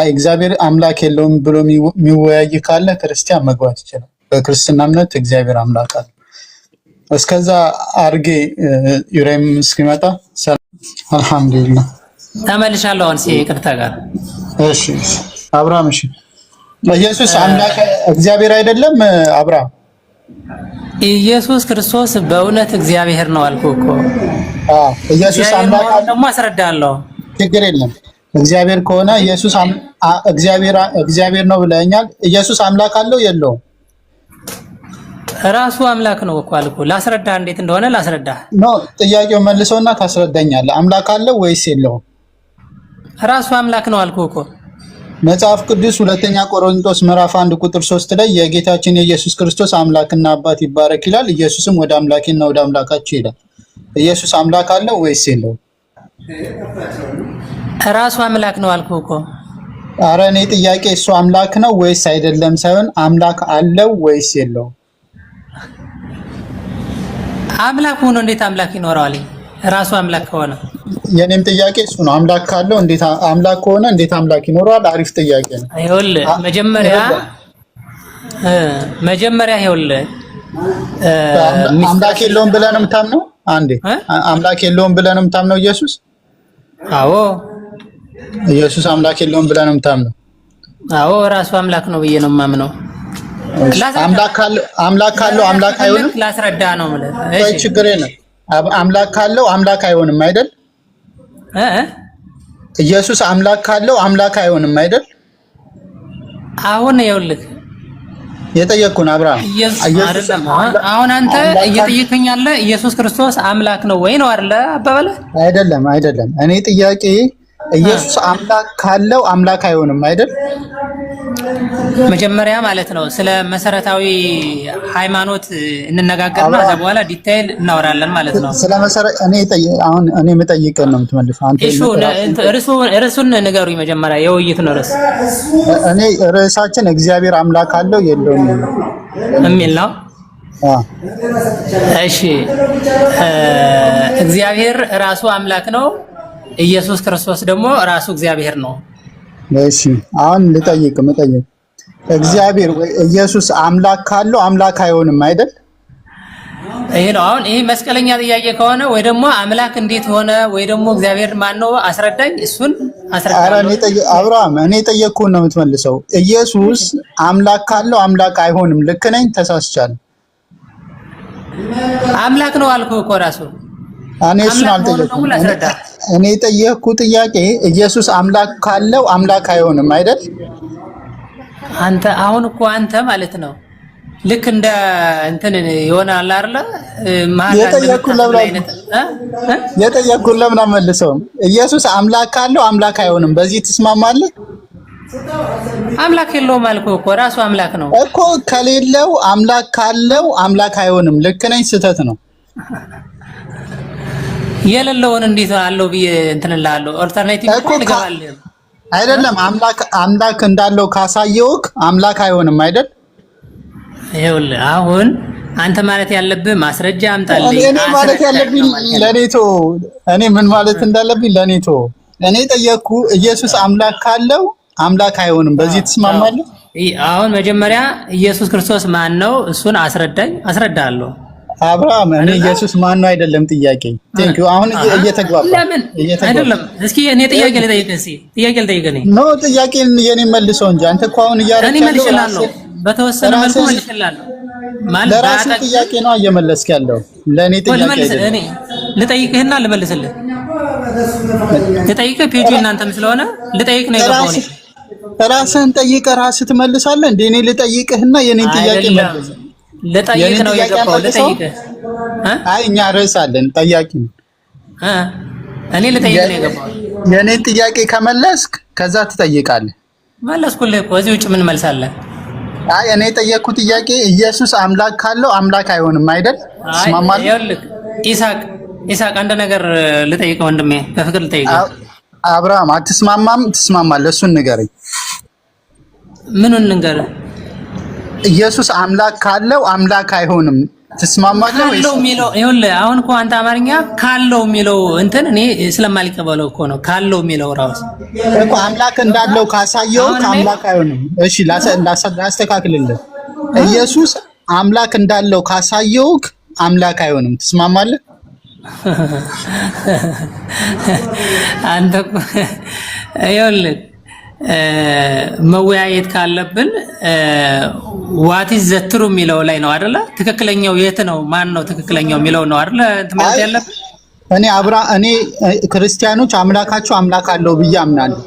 እግዚአብሔር አምላክ የለውም ብሎ የሚወያይ ካለ ክርስቲያን መግባት ይችላል። በክርስትና እምነት እግዚአብሔር አምላክ አለው። እስከዛ አርጌ ዩሬም እስኪመጣ አልሐምዱሊላህ ተመልሻለሁ። አሁን ይቅርታ ጋር እሺ አብርሃም እሺ ኢየሱስ አምላክ እግዚአብሔር አይደለም አብርሃም? ኢየሱስ ክርስቶስ በእውነት እግዚአብሔር ነው አልኩህ እኮ። ኢየሱስ አምላክ ደግሞ አስረዳለሁ። ችግር የለም። እግዚአብሔር ከሆነ ኢየሱስ እግዚአብሔር ነው ብለኛል። ኢየሱስ አምላክ አለው የለውም? ራሱ አምላክ ነው እኮ አልኩህ። ላስረዳ እንዴት እንደሆነ ላስረዳ። ጥያቄው መልሰውና ታስረዳኛለህ። አምላክ አለው ወይስ የለውም? ራሱ አምላክ ነው አልኩህ እኮ። መጽሐፍ ቅዱስ ሁለተኛ ቆሮንቶስ ምዕራፍ 1 ቁጥር 3 ላይ የጌታችን የኢየሱስ ክርስቶስ አምላክና አባት ይባረክ ይላል። ኢየሱስም ወደ አምላኬና ወደ አምላካችሁ ይላል። ኢየሱስ አምላክ አለው ወይስ የለውም? ራሱ አምላክ ነው አልኩህ እኮ። ኧረ እኔ ጥያቄ እሱ አምላክ ነው ወይስ አይደለም ሳይሆን አምላክ አለው ወይስ የለውም? አምላክ ሆኖ እንዴት አምላክ ይኖረዋል? ራሱ አምላክ ከሆነ የኔም ጥያቄ እሱ ነው። አምላክ ካለው እንዴት አምላክ ከሆነ እንዴት አምላክ ይኖረዋል? አሪፍ ጥያቄ ነው። ይኸውልህ መጀመሪያ ይኸውልህ አምላክ የለውም ብለህ ነው የምታምነው? አንዴ አምላክ የለውም ብለህ ነው የምታምነው ኢየሱስ? አዎ ኢየሱስ አምላክ የለውም ብለህ ነው የምታምነው? አዎ ራሱ አምላክ ነው ብዬ ነው የማምነው። አምላክ ካለው አምላክ አይሆንም? ላስረዳ ነው ማለት። እሺ ችግር የለም። አምላክ ካለው አምላክ አይሆንም አይደል? ኢየሱስ አምላክ ካለው አምላክ አይሆንም አይደል? አሁን ይኸውልህ የጠየቅኩን አብርሃም አሁን አንተ እየጠየቀኝ ያለ ኢየሱስ ክርስቶስ አምላክ ነው ወይ ነው አይደለ? አባባለ አይደለም። እኔ ጥያቄ ኢየሱስ አምላክ ካለው አምላክ አይሆንም አይደል? መጀመሪያ ማለት ነው ስለ መሰረታዊ ሃይማኖት እንነጋገርና ከዛ በኋላ ዲቴይል እናወራለን ማለት ነው። ስለ መሰረት እኔ የምጠይቀን ነው የምትመልሰው አንተ። ርዕሱን ንገሩኝ መጀመሪያ፣ የውይይቱን ርዕስ። እኔ ርዕሳችን እግዚአብሔር አምላክ አለው የለውም የሚል ነው። እሺ እግዚአብሔር ራሱ አምላክ ነው፣ ኢየሱስ ክርስቶስ ደግሞ ራሱ እግዚአብሔር ነው። እሺ አሁን ልጠይቅ እግዚአብሔር ወይ ኢየሱስ አምላክ ካለው አምላክ አይሆንም አይደል? ይሄ ነው አሁን ይሄ መስቀለኛ ጥያቄ ከሆነ ወይ ደግሞ አምላክ እንዴት ሆነ ወይ ደግሞ እግዚአብሔር ማን ነው አስረዳኝ። እሱን አስረዳኝ። ኧረ አብርሃም እኔ ጠየቅኩህን ነው የምትመልሰው። ኢየሱስ አምላክ ካለው አምላክ አይሆንም። ልክ ነኝ ተሳስቻለሁ? አምላክ ነው አልኩህ እኮ ራሱ። እኔ እሱን አልጠየቅኩም። እኔ የጠየቅኩህ ጥያቄ ኢየሱስ አምላክ ካለው አምላክ አይሆንም አይደል? አንተ አሁን እኮ አንተ ማለት ነው ልክ እንደ እንትን ይሆናል አይደለ? የጠየቅኩህን ለምን አመልሰውም? ኢየሱስ አምላክ ካለው አምላክ አይሆንም። በዚህ ትስማማለህ? አምላክ የለውም አልኩህ እኮ ራሱ አምላክ ነው እኮ። ከሌለው አምላክ ካለው አምላክ አይሆንም። ልክ ነኝ ስህተት ነው? የሌለውን እንዴት አለው ብዬ እንትን እልሃለሁ። ኦልተርኔቲቭ እኮ ልገባልህ አይደለም አምላክ እንዳለው ካሳየውክ አምላክ አይሆንም አይደል? ይኸውልህ አሁን አንተ ማለት ያለብህ ማስረጃ አምጣልኝ። እኔ ማለት ያለብኝ ለኔቶ እኔ ምን ማለት እንዳለብኝ ለኔቶ እኔ ጠየቅኩ። ኢየሱስ አምላክ ካለው አምላክ አይሆንም። በዚህ ትስማማለህ? አሁን መጀመሪያ ኢየሱስ ክርስቶስ ማን ነው? እሱን አስረዳለሁ። አብርሃም እኔ ኢየሱስ ማን ነው አይደለም ጥያቄ። ቴንክ ዩ። አሁን እየተግባባ ለምን አይደለም? እስኪ እኔ ጥያቄ ልጠይቅህ ነኝ። ኖ ጥያቄን የኔ መልሰው እንጂ አንተ እኮ አሁን እያረክ እኔ መልሽላለሁ፣ በተወሰነ መልኩ መልሽላለሁ። ማለት ለራሱ ጥያቄ ነው እየመለስክ ያለው ለኔ ጥያቄ አይደለም። እኔ ልጠይቅህና ልመልስልህ። ልጠይቅህ ፔጁ እናንተም ስለሆነ ልጠይቅ ነው የገባው። ራስህን ጠይቀህ ራስህ ትመልሳለህ እንዴ? እኔ ልጠይቅህና የኔን ጥያቄ መልስ። ልጠይቅ ነው የገባው። ልጠይቅህ። አይ እኛ ርዕስ አለን ጠያቂ ነው። እኔ ልጠይቅ ነው የገባው። የኔን ጥያቄ ከመለስክ ከዛ ትጠይቃለህ። መለስኩልህ እኮ እዚህ ውጭ ምን መልሳለህ? አይ እኔ የጠየቅኩት ጥያቄ ኢየሱስ አምላክ ካለው አምላክ አይሆንም አይደል? ትስማማለህ? ይኸውልህ ኢሳቅ አንድ ነገር ልጠይቅህ ወንድሜ፣ በፍቅር ልጠይቅህ። አብርሃም አትስማማም? ትስማማለህ? እሱን ንገረኝ። ምኑን ንገረህ? ኢየሱስ አምላክ ካለው አምላክ አይሆንም ትስማማለህ ወይስ? ካለው የሚለው ይኸውልህ፣ አሁን እኮ አንተ አማርኛ ካለው የሚለው እንትን እኔ ስለማልቀበለው እኮ ነው። ካለው የሚለው ራሱ እኮ አምላክ እንዳለው ካሳየው አምላክ አይሆንም። እሺ ላስተካክልልህ። ኢየሱስ አምላክ እንዳለው ካሳየው አምላክ አይሆንም ትስማማለህ? አንተ ይኸውልህ መወያየት ካለብን ዋት ኢዝ ዘ ትሩ የሚለው ላይ ነው አይደለ? ትክክለኛው የት ነው? ማን ነው ትክክለኛው የሚለው ነው አይደለ? ትምህርት ያለብን እኔ ክርስቲያኖች አምላካቸው አምላክ አለው ብዬ አምናለሁ።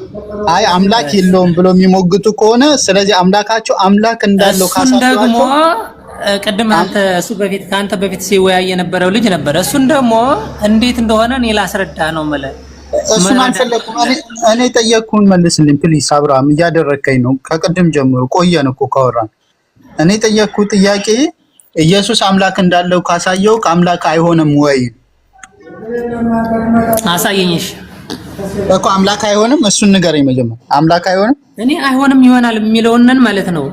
አይ አምላክ የለውም ብሎ የሚሞግቱ ከሆነ ስለዚህ አምላካቸው አምላክ እንዳለው ካሳየው ደግሞ ቅድም ከአንተ በፊት ሲወያይ የነበረው ልጅ ነበር። እሱን ደግሞ እንዴት እንደሆነ እኔ ላስረዳ ነው ማለት እሱን አልፈለኩም። እኔ ጠየቅኩህን መልስልኝ ፕሊስ። አብርሃም እያደረከኝ ነው። ከቅድም ጀምሮ ቆየን እኮ ካወራን። እኔ ጠየቅኩህ ጥያቄ ኢየሱስ አምላክ እንዳለው ካሳየው አምላክ አይሆንም ወይ? አሳየኝሽ እኮ አምላክ አይሆንም። እሱን ንገረኝ መጀመሪያ። አምላክ አይሆንም እኔ አይሆንም ይሆናል የሚለውን ማለት ነው።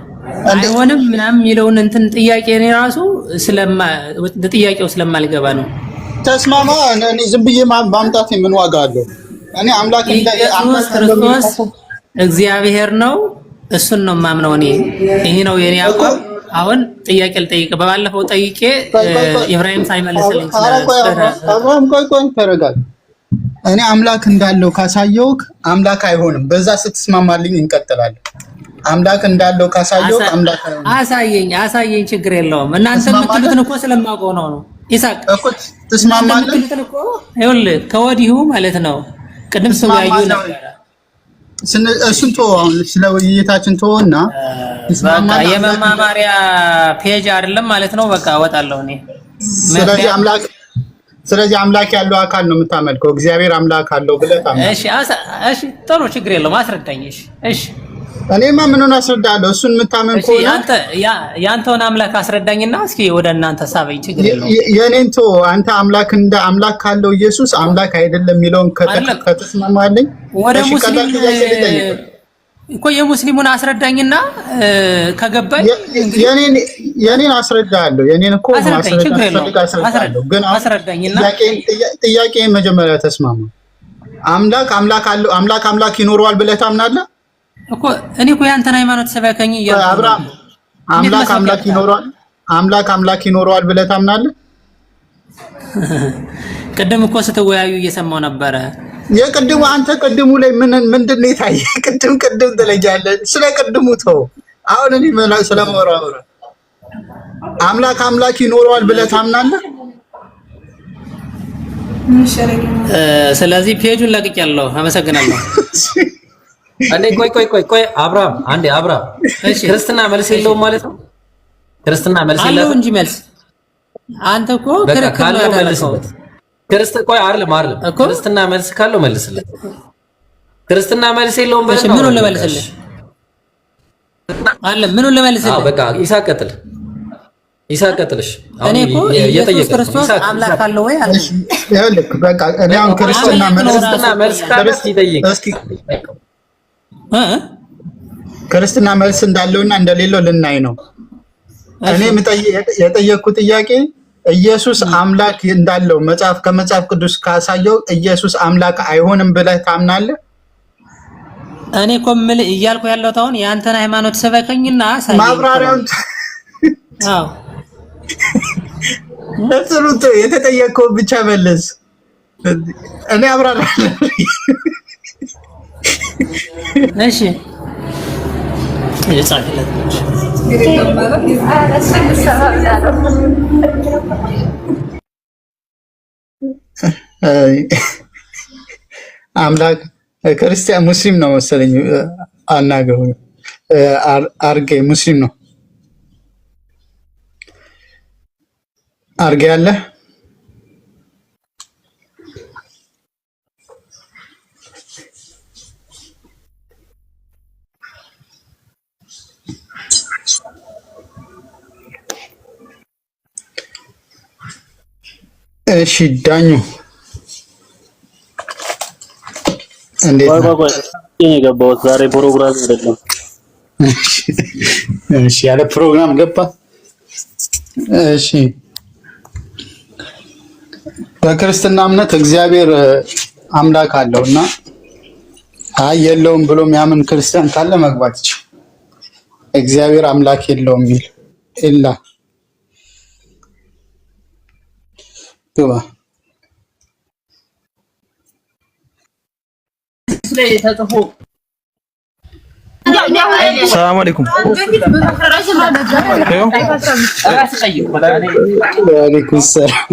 አይሆንም ምናምን የሚለውን እንትን ጥያቄ እኔ ራሱ ጥያቄው ስለማልገባ ነው። ተስማማ። እኔ ዝም ብዬ ማምጣት ምን ዋጋ አለው? እኔ አምላክ ኢየሱስ ክርስቶስ እግዚአብሔር ነው። እሱን ነው የማምነው እኔ። ይሄ ነው የኔ አቋም። አሁን ጥያቄ ልጠይቅ። በባለፈው ጠይቄ ኢብራሂም ሳይመልስልኝ አብርሃም ቆይ ተረጋጋ። እኔ አምላክ እንዳለው ካሳየውክ አምላክ አይሆንም። በዛ ስትስማማልኝ እንቀጥላለን። አምላክ እንዳለው ካሳየውክ አምላክ አይሆንም። አሳየኝ፣ ችግር የለውም። እናንተ የምትሉትን እኮ ስለማውቀው ነው። ኢሳቅ ትስማማለህ? ይኸውልህ ከወዲሁ ማለት ነው። ቅድም ሲወያዩ ነበር። እሱን ተወው። አሁን ስለ ውይይታችን ተወውና በቃ የመማማሪያ ፔጅ አይደለም ማለት ነው። በቃ እወጣለሁ እኔ። ስለዚህ አምላክ ያለው አካል ነው የምታመልከው። እግዚአብሔር አምላክ አለው ብለህ ታምናለህ? እሺ ጥሩ፣ ችግር የለውም። አስረዳኝ። እሺ እኔማ ምኑን አስረዳለሁ? እሱን የምታመን ከሆነ ያንተውን አምላክ አስረዳኝና እስኪ ወደ እናንተ ሳበኝ። ችግር የለውም። የኔን ተወው። አንተ አምላክ ካለው ኢየሱስ አምላክ አይደለም የሚለውን ከተስማማልኝ ወደ ሙስሊም እኮ የሙስሊሙን አስረዳኝና ከገባኝ የኔን አስረዳለሁ። የኔን እኮ አስረዳለሁ። ግን አስረዳኝና ጥያቄን መጀመሪያ ተስማማ። አምላክ ይኖረዋል ብለህ ታምናለህ እኮ? እኔ እኮ ያንተን ሃይማኖት ሰበከኝ እያልኩ አብርሃም አምላክ ይኖረዋል ብለህ ታምናለህ? ቅድም እኮ ስትወያዩ እየሰማሁ ነበረ። የቅድሙ አንተ ቅድሙ ላይ ምንድን ነው የታየህ? ቅድም ትለኛለህ። ስለ ቅድሙ ተው። አሁን እኔ ስለማወራው አምላክ ይኖረዋል ብለህ ታምናለህ? ስለዚህ ፔጁን ለቅቄያለሁ። አመሰግናለሁ። አንዴ ቆይ አብርሃም እሺ፣ ክርስትና መልስ የለውም ማለት ነው? ክርስትና መልስ የለውም እንጂ መልስ አንተ እኮ ክርክር ነው ያደረገው። አይደለም ክርስትና መልስ ካለው መልስለት። ክርስትና መልስ የለውም በቃ ምኑን ልመልስልህ? ምኑን ልመልስልህ? በቃ ይሳቅ ቀጥልሽ። እኔ እኮ ኢየሱስ ክርስቶስ አምላክ አለው ወይ አለ። ይኸውልህ በቃ እኔ አሁን ክርስትና መልስ ካለው ይጠይቅ። ክርስትና መልስ እንዳለውና እንደሌለው ልናይ ነው። እኔ የጠየቅኩት ጥያቄ ኢየሱስ አምላክ እንዳለው ከመጽሐፍ ቅዱስ ካሳየው ኢየሱስ አምላክ አይሆንም ብለህ ታምናለህ? እኔ እኮ የምልህ እያልኩ ያለሁት አሁን የአንተን ሃይማኖት ሰበከኝና ማብራሪያውን አዎ ለጥሩት የተጠየቀው ብቻ መለስ። እኔ አብራራለሁ። እሺ የጻፈለት አምላክ ክርስቲያን ሙስሊም ነው መሰለኝ። አናገው አርጌ ሙስሊም ነው አርጌ አለ። እሺ ዳኙ እንዴት ነው? የገባሁት ዛሬ ፕሮግራም አይደለም። እሺ ያለ ፕሮግራም ገባ። እሺ በክርስትና እምነት እግዚአብሔር አምላክ አለውና አይ የለውም ብሎ የሚያምን ክርስቲያን ካለ መግባት ይችላል። እግዚአብሔር አምላክ የለውም የሚል ኢላ ግባ። ሰላም አለይኩም። ወአለይኩም ሰላም።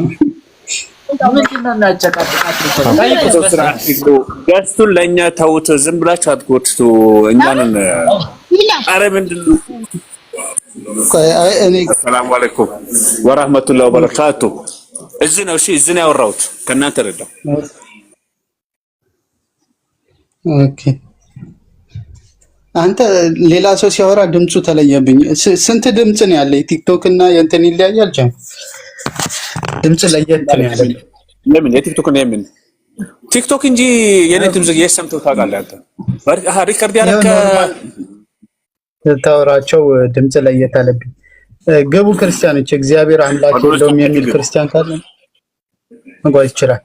ገስቱን ለእኛ ተውት፣ ዝም ብላችሁ አትጎትቱ እኛንን። ኧረ ምንድን ነው? ሰላም አለይኩም ወራህመቱላሂ ወበረካቱ። እዚህ ነው። እሺ እዚህ ነው ያወራሁት፣ ከእናንተ አይደለም። ኦኬ አንተ ሌላ ሰው ሲያወራ ድምፁ ተለየብኝ። ስንት ድምፅ ነው ያለ? ቲክቶክ እና የእንትን ይለያያል። ጀም ድምፅ ለየት ነው ያለ። ለምን የቲክቶክ ነው? የምን ቲክቶክ እንጂ የኔ ድምፅ የሰምተው ታውቃለህ አንተ? ሪከርድ ያደረከ ታወራቸው ድምፅ ለየት አለብኝ። ገቡ ክርስቲያኖች እግዚአብሔር አምላክ የለውም የሚል ክርስቲያን ካለ መጓዝ ይችላል።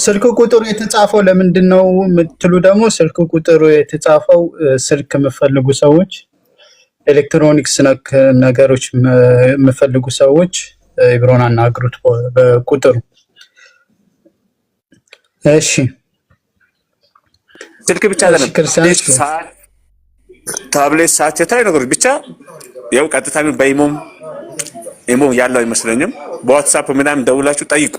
ስልክ ቁጥሩ የተጻፈው ለምንድን ነው የምትሉ ደግሞ ስልክ ቁጥሩ የተጻፈው ስልክ የምፈልጉ ሰዎች፣ ኤሌክትሮኒክስ ነክ ነገሮች የምፈልጉ ሰዎች ኢብሮን አናግሩት በቁጥሩ። እሺ ስልክ ብቻ አይደለም፣ ታብሌት፣ ሰዓት፣ የተለያዩ ነገሮች ብቻ ያው ቀጥታ በኢሞም ያለው አይመስለኝም። በዋትስአፕ ምናምን ደውላችሁ ጠይቁ።